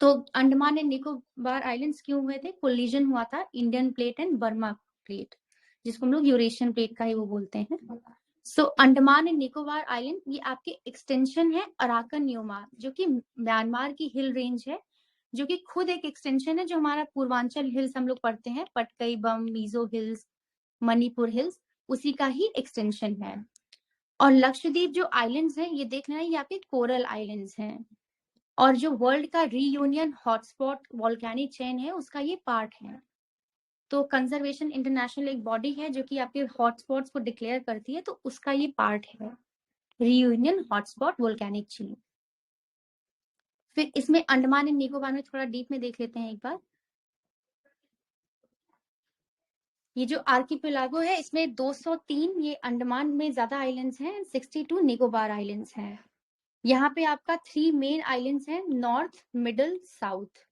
तो अंडमान एंड निकोबार आइलैंड्स क्यों हुए थे? कोलिजन हुआ था Indian plate and Burma plate, जिसको हम लोग यूरेशियन प्लेट का ही वो बोलते हैं। सो अंडमान एंड निकोबार आइलैंड ये आपके एक्सटेंशन है अराकन योमा, जो कि म्यांमार की हिल रेंज है, जो कि खुद एक एक्सटेंशन है जो हमारा पूर्वांचल हिल्स हम लोग पढ़ते हैं, पटकई बम, मिजो हिल्स, मणिपुर हिल्स, उसी का ही एक्सटेंशन है। और लक्षद्वीप जो आइलैंड्स हैं ये देख लेना, ये आपके कोरल आइलैंड्स हैं, और जो वर्ल्ड का रीयूनियन हॉटस्पॉट वॉल्केनिक चेन है उसका ये पार्ट है। तो कंजर्वेशन इंटरनेशनल एक बॉडी है जो कि आपके हॉटस्पॉट्स को डिक्लेयर करती है, तो उसका ये पार्ट है रीयूनियन हॉटस्पॉट वोल्केनिक चेन। फिर इसमें अंडमान एंड निकोबार में थोड़ा डीप में देख लेते हैं एक बार। ये जो आर्किपेलागो है इसमें 203 ये अंडमान में ज्यादा आइलैंड्स हैं, 62 निकोबार आइलैंड्स हैं। यहाँ पे आपका 3 मेन आइलैंड्स हैं, नॉर्थ, मिडल, साउथ।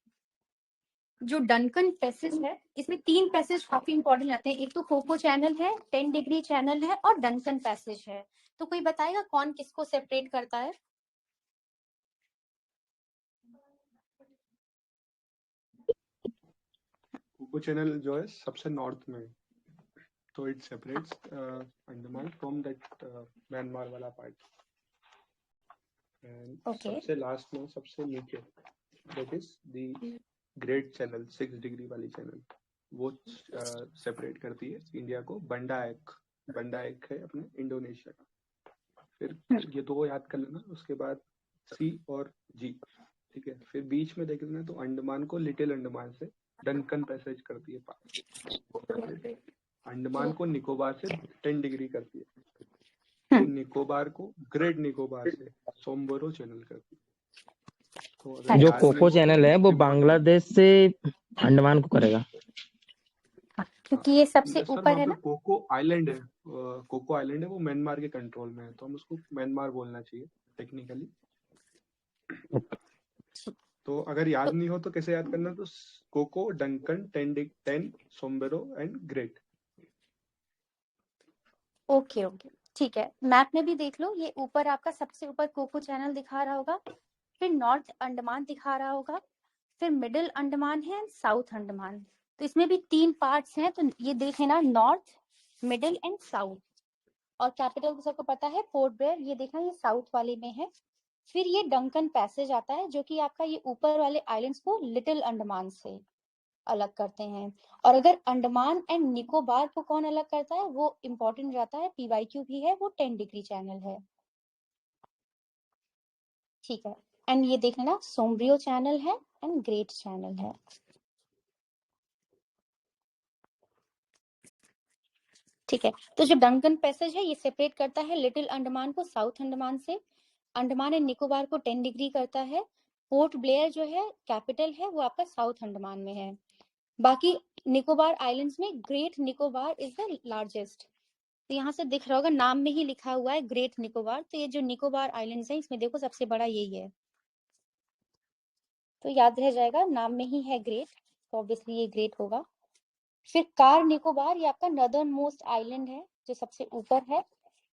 जो डनकन पैसेज है इसमें 3 पैसेज काफी इंपॉर्टेंट रहते हैं, एक तो कोको चैनल है, 10 डिग्री चैनल है, और डनकन पैसेज है। तो कोई बताएगा कौन किसको सेपरेट करता है? कोको चैनल जो है सबसे नॉर्थ में, तो it separates Andaman from that Myanmar वाला पार्ट। And Okay. सबसे लास्ट में सबसे नीचे that is the great channel, 6 degree वाली चैनल, वो सेपरेट करती है इंडिया को। बंडा एक है अपने इंडोनेशिया का। फिर ये दो याद कर लेना, उसके बाद सी और जी, ठीक है। फिर बीच में देख लेना तो अंडमान को लिटिल अंडमान से डनकन पैसेज करती है पार। अंडमान को निकोबार से 10 डिग्री करती है, फिर निकोबार को ग्रेट निकोबार से सोमबोरो चैनल करती है। तो अगर जो याद कोको नहीं चैनल है वो बांग्लादेश से अंडमान को करेगा, क्योंकि ये सबसे सर ऊपर वहाँ है पे ना। कोको आइलैंड है, वो म्यांमार के कंट्रोल में है, तो हम उसको म्यांमार बोलना चाहिए टेक्निकली। तो अगर याद नहीं हो तो कैसे याद करना, तो Coco, Duncan, 10, Sombrero and great. Okay okay ठीक है, मैप में भी देख लो, ये ऊपर आपका सबसे ऊपर कोको चैनल दिखा रहा होगा, फिर नॉर्थ अंडमान दिखा रहा होगा, फिर मिडिल अंडमान है, साउथ अंडमान। तो इसमें भी 3 पार्ट्स हैं, तो ये देख लेना नॉर्थ, मिडिल एंड साउथ। और कैपिटल तो सबको पता है पोर्ट ब्लेयर, ये देखना ये साउथ वाले में है। फिर ये डंकन पैसेज आता है जो कि आपका ये ऊपर वाले आइलैंड्स को लिटिल अंडमान से अलग करते हैं। और अगर अंडमान एंड निकोबार को कौन अलग करता है वो इंपॉर्टेंट रहता है, पीवाईक्यू भी है, वो 10 डिग्री चैनल है, ठीक है। एंड ये देख लेना सोमब्रियो चैनल है एंड ग्रेट चैनल है। ठीक है, तो जो डंकन पैसेज है ये सेपरेट करता है लिटिल अंडमान को साउथ अंडमान से, अंडमान एंड निकोबार को 10 डिग्री करता है, पोर्ट ब्लेयर जो है कैपिटल है वो आपका साउथ अंडमान में है। बाकी निकोबार आइलैंड्स में great Nicobar is the largest, तो यहाँ से दिख रहा होगा नाम में ही लिखा हुआ है ग्रेट निकोबार। तो ये जो निकोबार आइलैंड्स है इसमें देखो सबसे बड़ा यही है, तो याद रह जाएगा नाम में ही है ग्रेट, तो ऑब्वियसली ये ग्रेट होगा। फिर कार निकोबार ये आपका नदर्न मोस्ट आइलैंड है जो सबसे ऊपर है।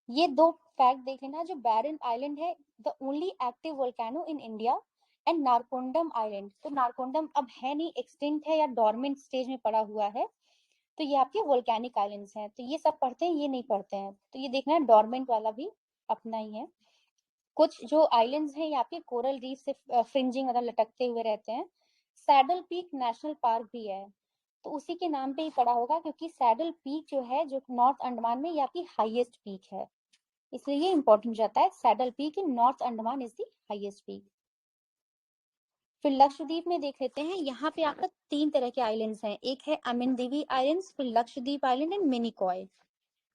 ये 2 फैक्ट देख लेना, जो बैरन आइलैंड है the only active volcano in India, and Narcondam island, तो नारकोंडम अब है नहीं, एक्सटिंक्ट है या डोरमेंट स्टेज में पड़ा हुआ है, तो ये आपके वोल्केनिक आइलैंड्स हैं। तो ये सब पढ़ते हैं, ये नहीं पढ़ते हैं, तो ये देखना है डोरमेंट वाला भी अपना ही है। कुछ जो आइलैंड्स हैं ये आपके कोरल रीफ से फ्रिंजिंग मतलब लटकते हुए रहते हैं। सैडल पीक नेशनल पार्क भी है, तो उसी के नाम पे ही पड़ा होगा, क्योंकि सैडल पीक जो है जो नॉर्थ अंडमान में ये आपकी हाईएस्ट पीक है, इसलिए ये इंपॉर्टेंट जाता है। Saddle peak in north Andaman is the highest peak. फिर लक्षद्वीप में देख लेते हैं, यहाँ पे आपका 3 तरह के आइलैंड्स हैं। एक है अमिनदीवी आइलैंड्स, फिर लक्षद्वीप आइलैंड एंड मिनिकॉय।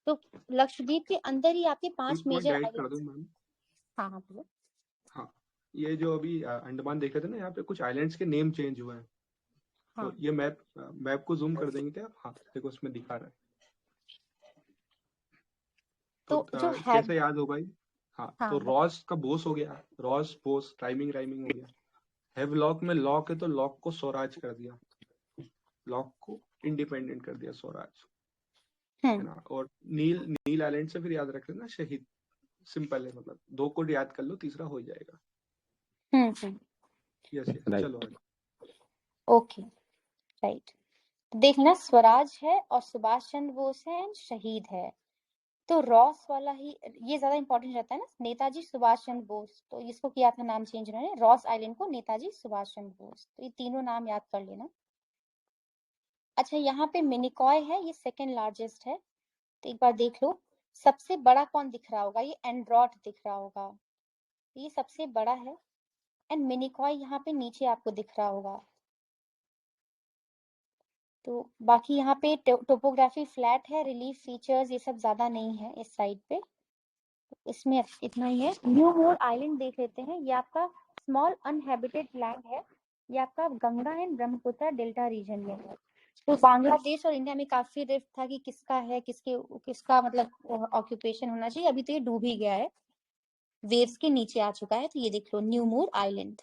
तो लक्षद्वीप के अंदर ही आपके 5 एक पॉइंट मेजर ऐड कर दूं आइलैंड्स। मैम। हाँ हाँ बोलो। हाँ, ये जो अभी अंडमान देखे थे ना, यहाँ पे कुछ आइलैंड्स के नेम चेंज हुए हैं। हाँ तो ये मैप को जूम कर देंगे क्या आप? हाँ देखो, उसमें दिखा रहा है। तो तो जो कैसे याद हो भाई? हाँ, तो हाँ रॉस का बोस हो गया, रॉस बोस, राइमिंग हो गया। हेवलॉक में लॉक है, तो लॉक को स्वराज कर दिया, लॉक को इंडिपेंडेंट कर दिया, स्वराज, है ना। और नील आइलैंड से फिर याद रख लेना, शहीद। सिंपल है, मतलब 2 को याद कर लो, तीसरा हो जाएगा। Yes, Right. चलो आगे। Okay right. देखना, स्वराज है और सुभाष चंद्र बोस है एंड शहीद है। तो रॉस वाला ही ये ज्यादा इंपॉर्टेंट रहता है ना, नेताजी सुभाष चंद्र बोस। तो इसको किया था नाम चेंज उन्होंने, रॉस आइलैंड को नेताजी सुभाष चंद्र बोस। तो ये तीनों नाम याद कर लेना। अच्छा, यहाँ पे मिनिकॉय है, ये सेकंड लार्जेस्ट है। तो एक बार देख लो, सबसे बड़ा कौन दिख रहा होगा? ये एंड्रॉट दिख रहा होगा, ये सबसे बड़ा है। एंड मिनिकॉय यहाँ पे नीचे आपको दिख रहा होगा। तो बाकी यहाँ पे टोपोग्राफी फ्लैट है, रिलीफ फीचर्स ये सब ज्यादा नहीं है इस साइड पे। इसमें इतना ही है। न्यू मोर आइलैंड देख लेते हैं, ये आपका स्मॉल अनहेबिटेड लैंड है। ये आपका Ganga and Brahmaputra delta region में है। तो बांग्लादेश और इंडिया में काफी रिफ्ट था कि किसका है, किसका मतलब ऑक्यूपेशन होना चाहिए। अभी तो ये डूब ही गया है, वेव्स के नीचे आ चुका है। तो ये देख लो, न्यू मोर आइलैंड।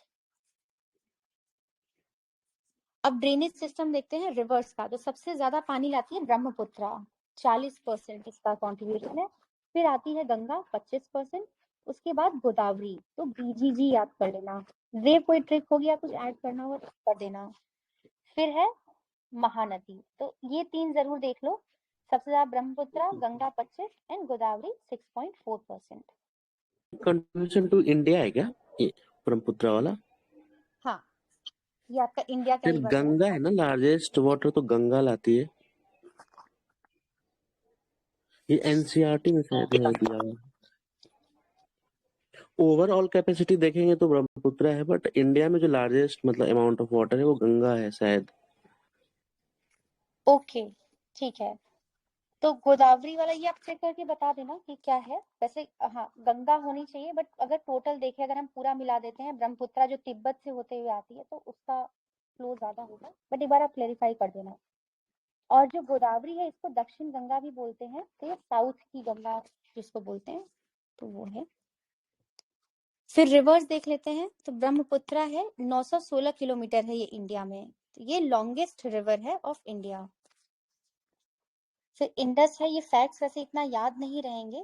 अब ड्रेनेज सिस्टम देखते हैं रिवर्स का। तो सबसे ज्यादा पानी लाती है ब्रह्मपुत्र, 40% इसका कंट्रीब्यूशन है। फिर आती है गंगा 25%, उसके बाद गोदावरी। तो BGG याद कर लेना। वेव कोई ट्रिक हो गया, कुछ ऐड करना हो तो कर देना। फिर है महानदी। तो ये 3 जरूर देख लो, सबसे ज्यादा Brahmaputra, Ganga 25 and Godavari 6.4%। Contribution to India है क्या ये ब्रह्मपुत्र वाला? हाँ, ये आपका इंडिया का फिर ही बन गंगा है ना लार्जेस्ट वाटर, तो गंगा लाती है। ये एनसीईआरटी में शायद है दिया हुआ। ओवरऑल कैपेसिटी देखेंगे तो ब्रह्मपुत्र है, बट इंडिया में जो लार्जेस्ट मतलब अमाउंट ऑफ वाटर है वो गंगा है शायद। ओके ठीक है। तो गोदावरी वाला ये आप चेक करके बता देना कि क्या है। वैसे हाँ, गंगा होनी चाहिए, बट अगर टोटल देखें, अगर हम पूरा मिला देते हैं, ब्रह्मपुत्र जो तिब्बत से होते हुए आती है, तो उसका फ्लो ज्यादा होगा। बट एक बार आप क्लेरिफाई कर देना। और जो गोदावरी है, इसको दक्षिण गंगा भी बोलते हैं। तो ये साउथ की गंगा जिसको बोलते हैं, तो वो है। फिर रिवर्स देख लेते हैं। तो ब्रह्मपुत्र है, 916 किलोमीटर है ये इंडिया में। तो ये लॉन्गेस्ट रिवर है ऑफ इंडिया। फिर इंडस है, ये फैक्ट्स वैसे इतना याद नहीं रहेंगे।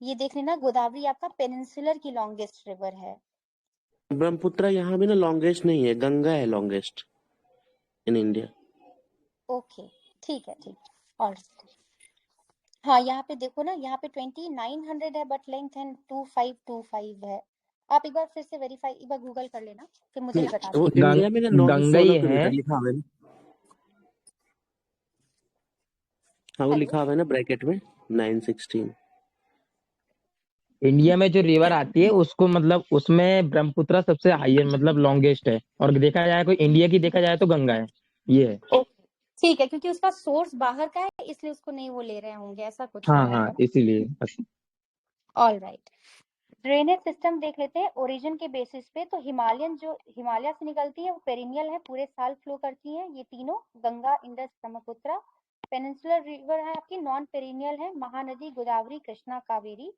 ये देख लेना, गोदावरी आपका पेनिनसुलर की लॉन्गेस्ट रिवर है। ब्रह्मपुत्र यहाँ भी ना लॉन्गेस्ट नहीं है, गंगा है लॉन्गेस्ट इन इंडिया। ओके ठीक है, ठीक है। और हाँ, यहाँ पे देखो ना, यहाँ पे 2900 है, बट लेंथ है 2525 है। आप एक बार फिर से वेरीफाई, एक बार गूगल कर लेना, फिर मुझे भी बता वो देना। इंडिया में ना गंगा ही 916 है। किलोमीटर लिखा हुआ है ना। हाँ, वो हेलो, लिखा हुआ है ना ब्रैकेट में 916। इंडिया में जो रिवर आती है उसको मतलब उसमें ब्रह्मपुत्र सबसे हाईएस्ट मतलब लॉन्गेस्ट है। और देखा जाए कोई इंडिया की देखा जाए तो गंगा है, ये है। ओके ठीक है, क्योंकि उसका सोर्स बाहर का है, इसलिए उसको नहीं वो ले रहे होंगे, ऐसा कुछ हाँ होगा हाँ, है ना। इसीलिए। All right. ड्रेनेज सिस्टम देख लेते हैं ओरिजिन के बेसिस पे। तो हिमालयन जो हिमालय से निकलती है वो पेरिनियल है, पूरे साल फ्लो करती है। ये तीनों Ganga, Indus, Brahmaputra. Peninsular river है आपकी, नॉन पेरिनियल है, महानदी, गोदावरी, कृष्णा, कावेरी,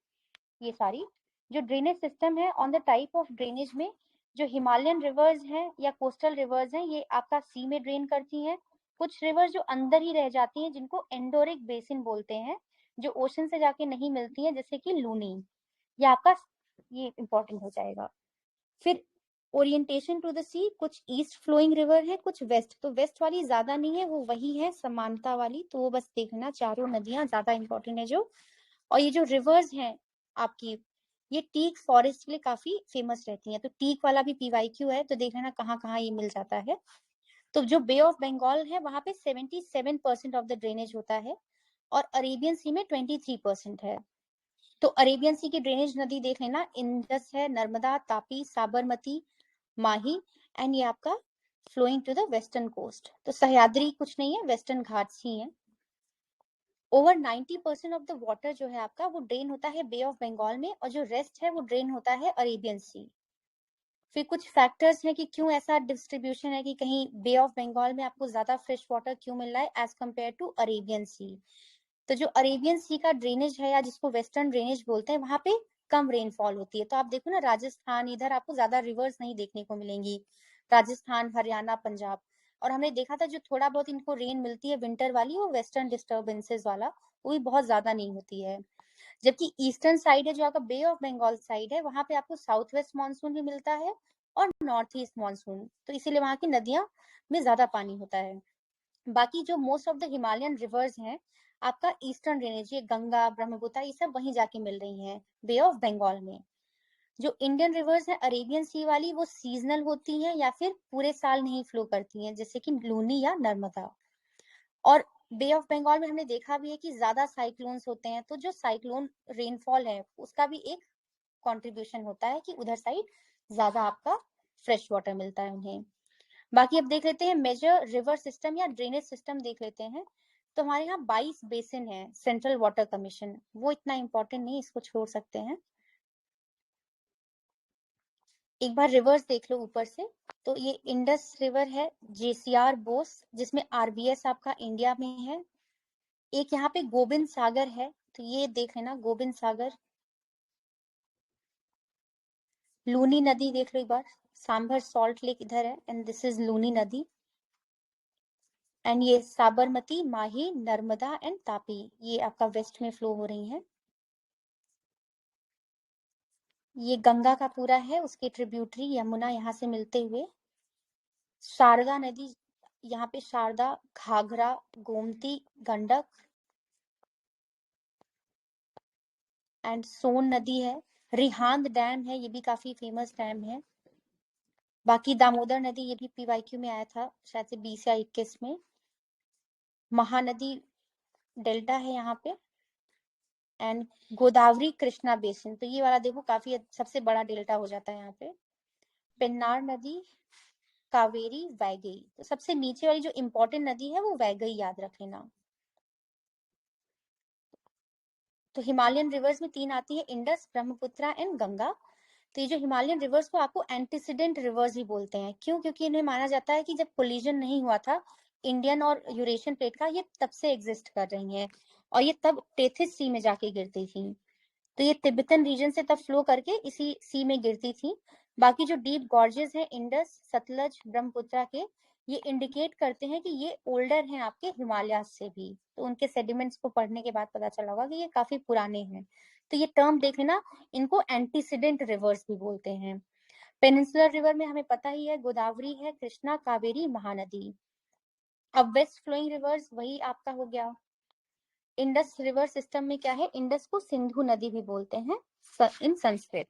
ये सारी। जो ड्रेनेज सिस्टम है on the type of drainage में, जो हिमालयन रिवर्स हैं या कोस्टल रिवर्स हैं, ये आपका सी में ड्रेन करती हैं। कुछ रिवर्स जो अंदर ही रह जाती हैं, जिनको एंडोरिक बेसिन बोलते हैं, जो ओशन से जाके नहीं मिलती हैं, जैसे कि लूनी। ये आपका ये इंपॉर्टेंट हो जाएगा। फिर ओरिएंटेशन टू द सी, कुछ ईस्ट फ्लोइंग रिवर है, कुछ वेस्ट। तो वेस्ट वाली ज्यादा नहीं है, वो वही है समानता वाली। तो वो बस देखना, चारों नदियां ज्यादा इंपॉर्टेंट है जो। और ये जो रिवर्स हैं आपकी, ये टीक फॉरेस्ट के लिए काफी फेमस रहती हैं। तो टीक वाला भी PYQ है, तो देख लेना कहाँ कहाँ ये मिल जाता है। तो जो बे ऑफ बंगाल है, वहां पे 77% ऑफ द ड्रेनेज होता है, और अरेबियन सी में 23% है। तो अरेबियन सी की ड्रेनेज नदी देख लेना, इंडस है, नर्मदा, तापी, साबरमती, माही। एंड ये आपका flowing to the western coast. तो सह्याद्री कुछ नहीं है, वेस्टर्न घाट्स ही हैं। ओवर 90% ऑफ द वाटर जो है आपका वो ड्रेन होता है बे ऑफ बंगाल में, और जो रेस्ट है वो ड्रेन होता है अरेबियन सी। फिर कुछ फैक्टर्स हैं कि क्यों ऐसा डिस्ट्रीब्यूशन है कि कहीं बे ऑफ बंगाल में आपको ज्यादा फ्रेश वाटर क्यों मिल रहा है एज कम्पेयर टू अरेबियन सी। तो जो अरेबियन सी का ड्रेनेज है, या जिसको वेस्टर्न ड्रेनेज बोलते हैं, वहां पे कम रेनफॉल होती है। तो आप देखो ना, राजस्थान, इधर आपको ज्यादा रिवर्स नहीं देखने को मिलेंगी, राजस्थान, हरियाणा, पंजाब। और हमने देखा था जो थोड़ा बहुत इनको रेन मिलती है विंटर वाली, वो वेस्टर्न डिस्टर्बेंसेस वाला, वो भी बहुत ज्यादा नहीं होती है। जबकि ईस्टर्न साइड है जो आपका बे ऑफ बंगाल साइड है, वहां पे आपको साउथ वेस्ट मानसून भी मिलता है और नॉर्थ ईस्ट मानसून, तो इसीलिए वहां की नदियां में ज्यादा पानी होता है। बाकी जो most of the Himalayan reverse हैं आपका ईस्टर्न ड्रेनेज, ये गंगा, ब्रह्मपुत्र, ये सब वहीं जाके मिल रही हैं बे ऑफ बंगाल में। जो इंडियन रिवर्स है अरेबियन सी वाली, वो सीजनल होती हैं या फिर पूरे साल नहीं फ्लो करती हैं, जैसे कि लूनी या नर्मदा। और बे ऑफ बंगाल में हमने देखा भी है कि ज्यादा साइक्लोन्स होते हैं, तो जो साइक्लोन रेनफॉल है उसका भी एक कंट्रीब्यूशन होता है कि उधर साइड ज्यादा आपका फ्रेश वाटर मिलता है उन्हें। बाकी अब देख लेते हैं मेजर रिवर सिस्टम या ड्रेनेज सिस्टम देख लेते हैं। तो हमारे यहाँ 22 बेसिन है, सेंट्रल वाटर कमीशन, वो इतना इंपॉर्टेंट नहीं, इसको छोड़ सकते हैं। एक बार रिवर्स देख लो ऊपर से, तो ये इंडस रिवर है, जेसीआर बोस, जिसमें आरबीएस आपका इंडिया में है। एक यहाँ पे गोबिंद सागर है, तो ये देख लेना, गोबिंद सागर। लूनी नदी देख लो एक बार, सांभर सॉल्ट लेक इधर है, एंड दिस इज लूनी नदी। एंड ये साबरमती, माही, नर्मदा एंड तापी, ये आपका वेस्ट में फ्लो हो रही हैं। ये गंगा का पूरा है, उसके ट्रिब्यूटरी यमुना यहाँ से मिलते हुए। शारदा नदी, यहाँ पे शारदा, घाघरा, गोमती, गंडक एंड सोन नदी है। रिहांद डैम है, ये भी काफी फेमस डैम है। बाकी दामोदर नदी, ये भी पीवाईक्यू में आया था शायद से 20 या 21 में। महानदी डेल्टा है यहाँ पे। एंड गोदावरी कृष्णा बेसिन, तो ये वाला देखो काफी सबसे बड़ा डेल्टा हो जाता है यहाँ पे। पेन्नार नदी, कावेरी, वैगई, तो सबसे नीचे वाली जो इंपॉर्टेंट नदी है वो वैगई, याद रख लेना। तो हिमालयन रिवर्स में 3 आती है, इंडस, ब्रह्मपुत्र एंड गंगा। तो ये जो हिमालयन रिवर्स को आपको एंटीसीडेंट रिवर्स ही बोलते हैं। क्यों? क्योंकि इन्हें माना जाता है कि जब कोलिजन नहीं हुआ था इंडियन और यूरेशियन प्लेट का, ये तब से एग्जिस्ट कर रही हैं, और ये तब टेथिस सी में जाके गिरती थी। तो ये तिब्बतन रीजन से तब फ्लो करके इसी सी में गिरती थी। बाकी जो डीप गॉर्जेस हैं इंडस, सतलज, ब्रह्मपुत्र के, ये इंडिकेट करते हैं कि ये ओल्डर हैं आपके हिमालय से भी। तो उनके सेडिमेंट्स को पढ़ने के बाद पता चला होगा कि ये काफी पुराने हैं। तो ये टर्म देख लेना, इनको एंटीसीडेंट रिवर्स भी बोलते हैं। पेनिनसुलर रिवर में हमें पता ही है, गोदावरी है, कृष्णा, कावेरी, महानदी। अब वेस्ट फ्लोइंग रिवर्स वही आपका हो गया। इंडस रिवर सिस्टम में क्या है, इंडस को सिंधु नदी भी बोलते हैं इन संस्कृत।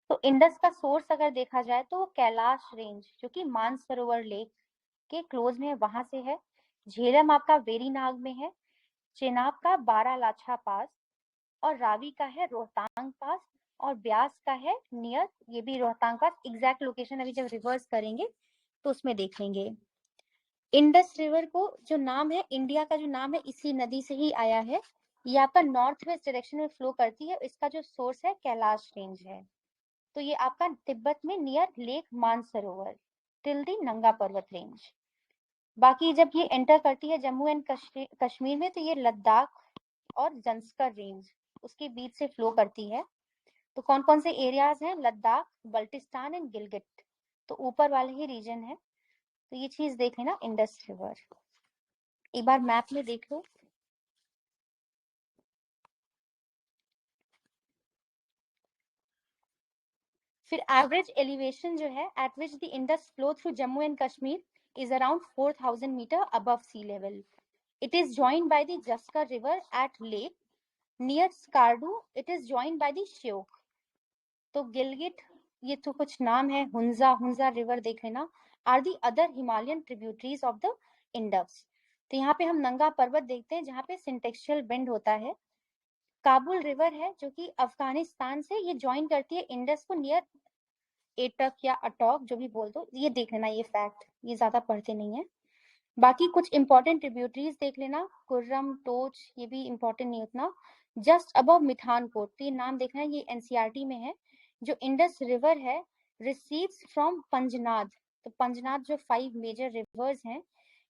तो इंडस का सोर्स अगर देखा जाए तो वो कैलाश रेंज, जो कि मानसरोवर लेक के क्लोज में है, वहां से है। झेलम आपका वेरीनाग में है, चेनाब का बारालाछा पास, और रावी का है रोहतांग पास, और ब्यास का है नियर, ये भी रोहतांग पास। एग्जैक्ट लोकेशन अभी जब रिवर्स करेंगे तो उसमें देखेंगे। इंडस रिवर को जो नाम है, इंडिया का जो नाम है, इसी नदी से ही आया है। ये आपका नॉर्थ वेस्ट डायरेक्शन में फ्लो करती है। इसका जो सोर्स है कैलाश रेंज है। तो ये आपका तिब्बत में near lake Mansarovar till the नंगा पर्वत रेंज। बाकी जब ये एंटर करती है जम्मू एंड कश्मीर में, तो ये लद्दाख और जंस्कर रेंज उसके बीच से फ्लो करती है। तो कौन कौन से एरियाज हैं, लद्दाख, बल्टिस्तान एंड गिलगिट, तो ऊपर वाले ही रीजन है। तो ये चीज देख लेना, इंडस रिवर एक बार मैप में देख लो। फिर एवरेज एलिवेशन जो है at which the Indus flow through Jammu and Kashmir is around 4000 metre above sea level. It is joined by the Zaskar river at lake near Skardu. It is joined by the Shyok. तो गिलगिट, ये तो कुछ नाम है, हुंजा रिवर देख लेना, are the other Himalayan tributaries of the Indus. तो यहाँ पे हम नंगा पर्वत देखते हैं जहाँ पे सिंटेक्शियल बेंड होता है। काबुल रिवर है जो कि अफगानिस्तान से ये ज्वाइन करती है इंडस को नियर एटक या अटॉक जो भी बोल दो, ये देख लेना, ये फैक्ट, ये ज्यादा पढ़ते नहीं है। बाकी कुछ इंपॉर्टेंट ट्रिब्यूटरीज देख लेना, कुर्रम, टोच, ये भी इंपॉर्टेंट नहीं उतना। जस्ट अबव मिठानकोट, तो ये नाम देखना है, ये एनसीईआरटी में है। जो इंडस रिवर है रिसीव्स फ्रॉम पंजनाद, तो पंजनाद जो 5 मेजर रिवर्स हैं,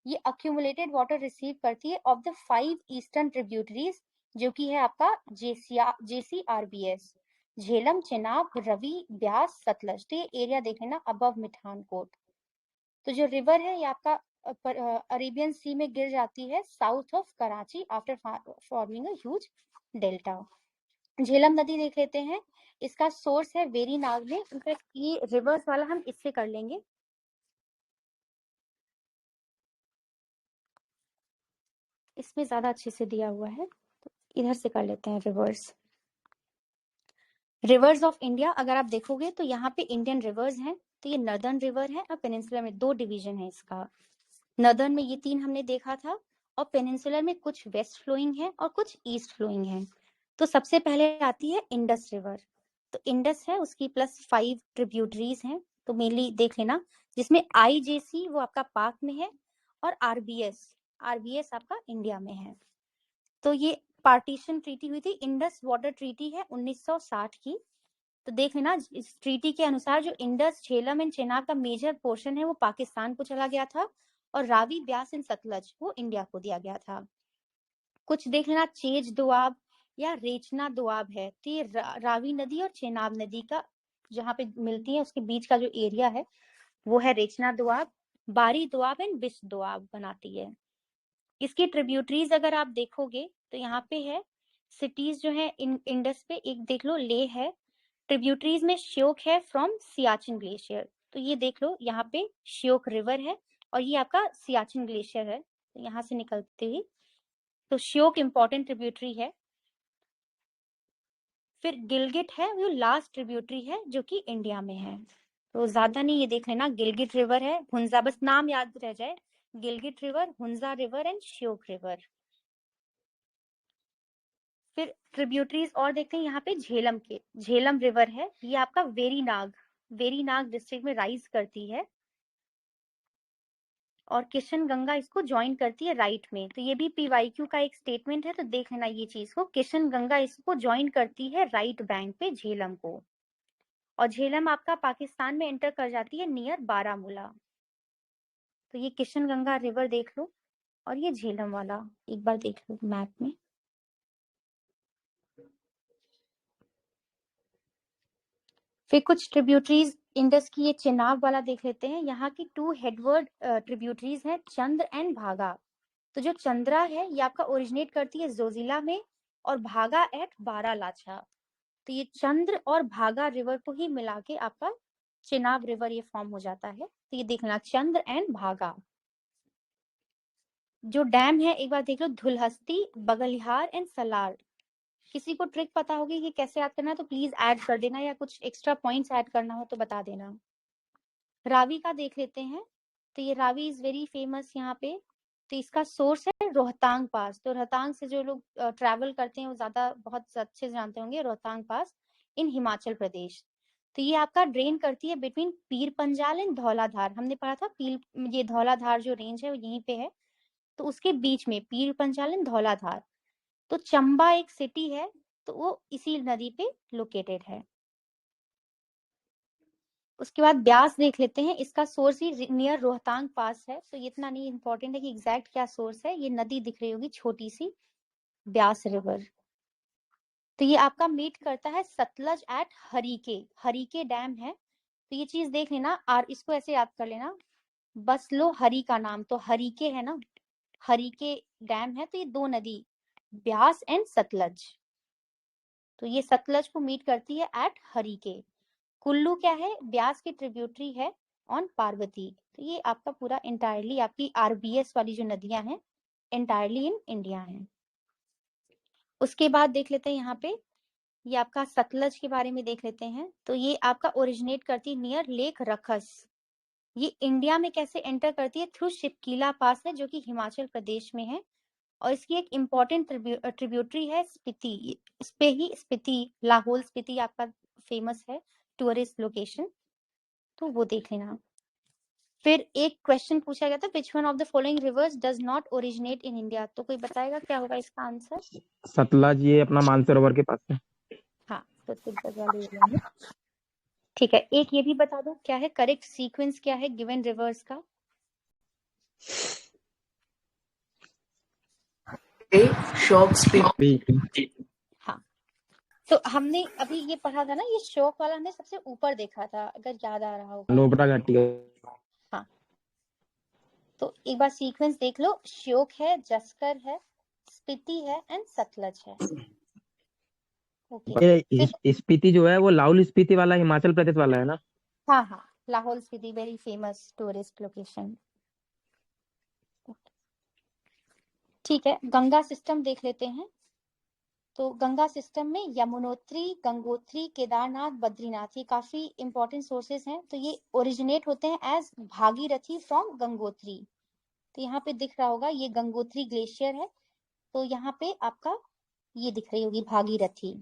ये अक्यूमुलेटेड वाटर रिसीव करती है ऑफ द 5 ईस्टर्न ट्रिब्यूटरीज, जो कि है आपका JCRBS, झेलम, चेनाब, रवि, ब्यास, सतलज। तो ये एरिया देख लेना अबव मिठानकोट। तो जो रिवर है ये आपका अरेबियन सी में गिर जाती है south of Karachi after forming a huge delta. Jhelum नदी देख लेते हैं, इसका सोर्स है वेरीनाग में। इनफैक्ट ये रिवर्स वाला हम इससे कर लेंगे, इसमें ज्यादा अच्छे से दिया हुआ है, तो इधर से कर लेते हैं रिवर्स। रिवर्स ऑफ इंडिया अगर आप देखोगे तो यहाँ पे इंडियन रिवर्स हैं, तो ये नर्दर्न रिवर है और पेनिनसुलर में 2 डिवीजन है इसका। नर्दर्न में ये 3 हमने देखा था, और पेनिनसुलर में कुछ वेस्ट फ्लोइंग है और कुछ ईस्ट फ्लोइंग है। तो सबसे पहले आती है इंडस रिवर, तो इंडस है, उसकी प्लस 5 ट्रिब्यूटरीज हैं, तो मेनली देख लेना, जिसमें IJC वो आपका पाक में है, और RBS आपका इंडिया में है। तो ये पार्टीशन ट्रीटी हुई थी, इंडस वाटर ट्रीटी है 1960 की। तो देख लेना, इस ट्रीटी के अनुसार जो इंडस, झेलम एंड चेनाब का मेजर पोर्शन है वो पाकिस्तान को चला गया था, और रावी, ब्यास एंड सतलज वो इंडिया को दिया गया था। कुछ देख लेना, चेज दोआब या रेचना दोआब है, तो ये रावी नदी और चेनाब नदी का जहाँ पे मिलती है उसके बीच का जो एरिया है वो है रेचना दोआब। बारी दोआब एंड बिश दोआब बनाती है। इसकी ट्रिब्यूटरीज अगर आप देखोगे तो यहाँ पे है सिटीज जो है इंडस पे, एक देख लो ले है। ट्रिब्यूटरीज में श्योक है फ्रॉम सियाचिन ग्लेशियर, तो ये देख लो यहाँ पे श्योक रिवर है और ये आपका सियाचिन ग्लेशियर है, तो यहाँ से निकलती हुई, तो श्योक इंपॉर्टेंट ट्रिब्यूटरी है। फिर गिलगिट है, वो लास्ट ट्रिब्यूटरी है जो कि इंडिया में है, तो ज्यादा नहीं, ये देख लेना, गिलगिट रिवर है, हुंजा, बस नाम याद रह जाए, Gilgit river, Hunza river and Shyok river. फिर ट्रिब्यूटरीज और देखते हैं यहाँ पे झेलम के, झेलम रिवर है, ये आपका वेरीनाग डिस्ट्रिक्ट में राइज करती है, और किशन गंगा इसको ज्वाइन करती है राइट में। तो ये भी PYQ का एक स्टेटमेंट है, तो देख लेना ये चीज को, किशन गंगा इसको ज्वाइन करती है राइट बैंक पे झेलम को, और झेलम आपका पाकिस्तान में एंटर कर जाती है नियर बारामूला। तो ये किशन गंगा रिवर देख लो, और ये झेलम वाला एक बार देख लो मैप में। फिर कुछ ट्रिब्यूटरीज इंडस की, ये चेनाब वाला देख लेते हैं। यहाँ की 2 हेडवर्ड ट्रिब्यूटरीज हैं, चंद्र एंड भागा। तो जो चंद्रा है ये आपका ओरिजिनेट करती है जोजिला में, और भागा एट बारालाचा। तो ये चंद्र और भागा रिवर को ही मिला के आपका चेनाब रिवर ये फॉर्म हो जाता है। तो ये देखना, चंद्र एंड भागा। जो डैम है एक बार देख लो, धुलहस्ती, बगलिहार एंड सलार। किसी को ट्रिक पता होगी कि कैसे याद करना है तो प्लीज ऐड कर देना, या कुछ एक्स्ट्रा पॉइंट्स ऐड करना हो तो बता देना। रावी का देख लेते हैं, तो ये रावी इज वेरी फेमस यहाँ पे। तो इसका सोर्स है रोहतांग पास, तो रोहतांग से जो लोग ट्रैवल करते हैं वो ज्यादा बहुत अच्छे से जानते होंगे रोहतांग पास इन हिमाचल प्रदेश। तो ये आपका ड्रेन करती है बिटवीन पीर पंजाल एंड धौलाधार, हमने पढ़ा था ये धौलाधार जो रेंज है वो यहीं पे है, तो उसके बीच में पीर पंजाल एंड धौलाधार। तो चंबा एक सिटी है, तो वो इसी नदी पे लोकेटेड है। उसके बाद ब्यास देख लेते हैं, इसका सोर्स ही नियर रोहतांग पास है, तो ये इतना नहीं इंपॉर्टेंट है कि एग्जैक्ट क्या सोर्स है, ये नदी दिख रही होगी छोटी सी, ब्यास रिवर। तो ये आपका मीट करता है सतलज एट हरीके डैम है, तो ये चीज देख लेना, और इसको ऐसे याद कर लेना, बस लो हरी का नाम, तो हरीके है ना, हरीके डैम है, तो ये 2 नदी ब्यास एंड सतलज, तो ये सतलज को मीट करती है एट हरीके। कुल्लू क्या है, ब्यास की ट्रिब्यूटरी है ऑन पार्वती। तो ये आपका पूरा इंटायरली आपकी RBS वाली जो नदियां हैं इंटायरली इन इंडिया हैं। उसके बाद देख लेते हैं यहाँ पे, ये आपका सतलज के बारे में देख लेते हैं। तो ये आपका ओरिजिनेट करती है नियर लेक रखस। ये इंडिया में कैसे एंटर करती है, थ्रू शिपकीला पास है जो कि हिमाचल प्रदेश में है, और इसकी एक इम्पॉर्टेंट ट्रिब्यूटरी है स्पीति। इस पे ही स्पीति, लाहौल स्पीति आपका फेमस है टूरिस्ट लोकेशन। तो वो देख लेना। फिर एक क्वेश्चन पूछा गया था, which one of the following rivers does not originate in India, तो कोई बताएगा क्या होगा इसका आंसर? सतलज ये अपना मानसरोवर के पास है। हाँ, तो तिब्बत वाले एरिया में। ठीक है, एक ये भी बता दो क्या है करेक्ट सीक्वेंस, क्या है गिवन रिवर्स का? Shock speed. हाँ, तो हमने अभी ये पढ़ा था ना, ये शोक वाला हमने सबसे ऊपर देखा था, अगर याद आ रहा होगा। नुब्रा घाटी। हाँ, तो एक बार सीक्वेंस देख लो, श्योक है, जस्कर है, स्पीति है एंड सतलज है। ओके, ये स्पीति जो है वो लाहौल स्पीति वाला हिमाचल प्रदेश वाला है ना? हाँ हाँ, Lahaul Spiti very famous tourist location. ठीक है, गंगा सिस्टम देख लेते हैं। तो गंगा सिस्टम में यमुनोत्री, गंगोत्री, केदारनाथ, बद्रीनाथ, ये काफी इंपॉर्टेंट सोर्सेस हैं। तो ये ओरिजिनेट होते हैं एज भागीरथी फ्रॉम गंगोत्री। तो यहाँ पे दिख रहा होगा ये गंगोत्री ग्लेशियर है, तो यहाँ पे आपका ये दिख रही होगी भागीरथी।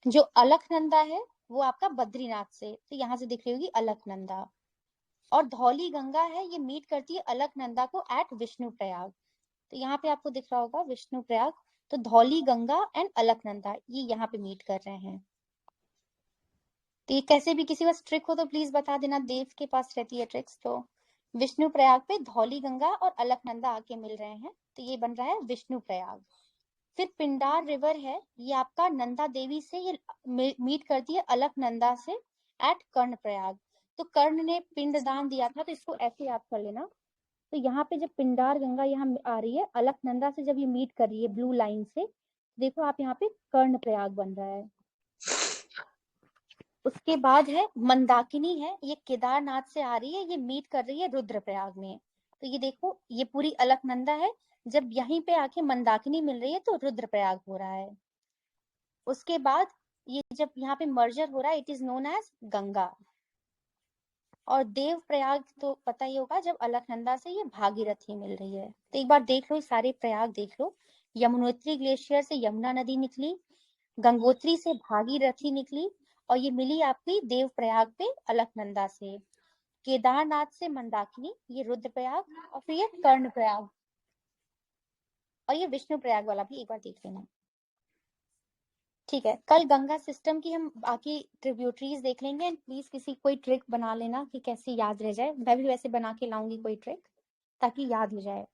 जो अलकनंदा है वो आपका बद्रीनाथ से, तो यहाँ से दिख रही होगी अलकनंदा। और धौली गंगा है, ये मीट करती है अलकनंदा को एट विष्णु प्रयाग। तो यहाँ पे आपको दिख रहा होगा विष्णु प्रयाग। तो धौली गंगा एंड अलकनंदा ये यहाँ पे मीट कर रहे हैं। तो ये कैसे भी किसी पास ट्रिक हो तो प्लीज बता देना, देव के पास रहती है ट्रिक्स। तो विष्णु प्रयाग पे धौली गंगा और अलकनंदा आके मिल रहे हैं, तो ये बन रहा है विष्णु प्रयाग। फिर पिंडार रिवर है, ये आपका नंदा देवी से ये मीट करती है अलकनंदा से एट कर्ण प्रयाग। तो कर्ण ने पिंड दान दिया था, तो इसको ऐसे याद कर लेना। तो यहाँ पे जब पिंडार गंगा यहाँ आ रही है, अलकनंदा से जब ये मीट कर रही है ब्लू लाइन से, देखो आप यहाँ पे कर्ण प्रयाग बन रहा है। उसके बाद है मंदाकिनी है, ये केदारनाथ से आ रही है, ये मीट कर रही है रुद्रप्रयाग में। तो ये देखो ये पूरी अलकनंदा है, जब यहीं पे आके मंदाकिनी मिल रही है तो रुद्रप्रयाग हो रहा है। उसके बाद ये जब यहाँ पे मर्जर हो रहा है, it is known as Ganga. और देव प्रयाग तो पता ही होगा, जब अलकनंदा से ये भागीरथी मिल रही है। तो एक बार देख लो, सारे प्रयाग देख लो। यमुनोत्री ग्लेशियर से यमुना नदी निकली, गंगोत्री से भागीरथी निकली, और ये मिली आपकी देव प्रयाग पे अलकनंदा से। केदारनाथ से मंदाकिनी, ये रुद्रप्रयाग, और फिर ये कर्ण प्रयाग, और ये विष्णु प्रयाग वाला भी एक बार देख लेना। ठीक है, कल गंगा सिस्टम की हम बाकी ट्रिब्यूटरीज देख लेंगे। एंड प्लीज किसी कोई ट्रिक बना लेना कि कैसे याद रह जाए। मैं भी वैसे बना के लाऊंगी कोई ट्रिक ताकि याद हो जाए।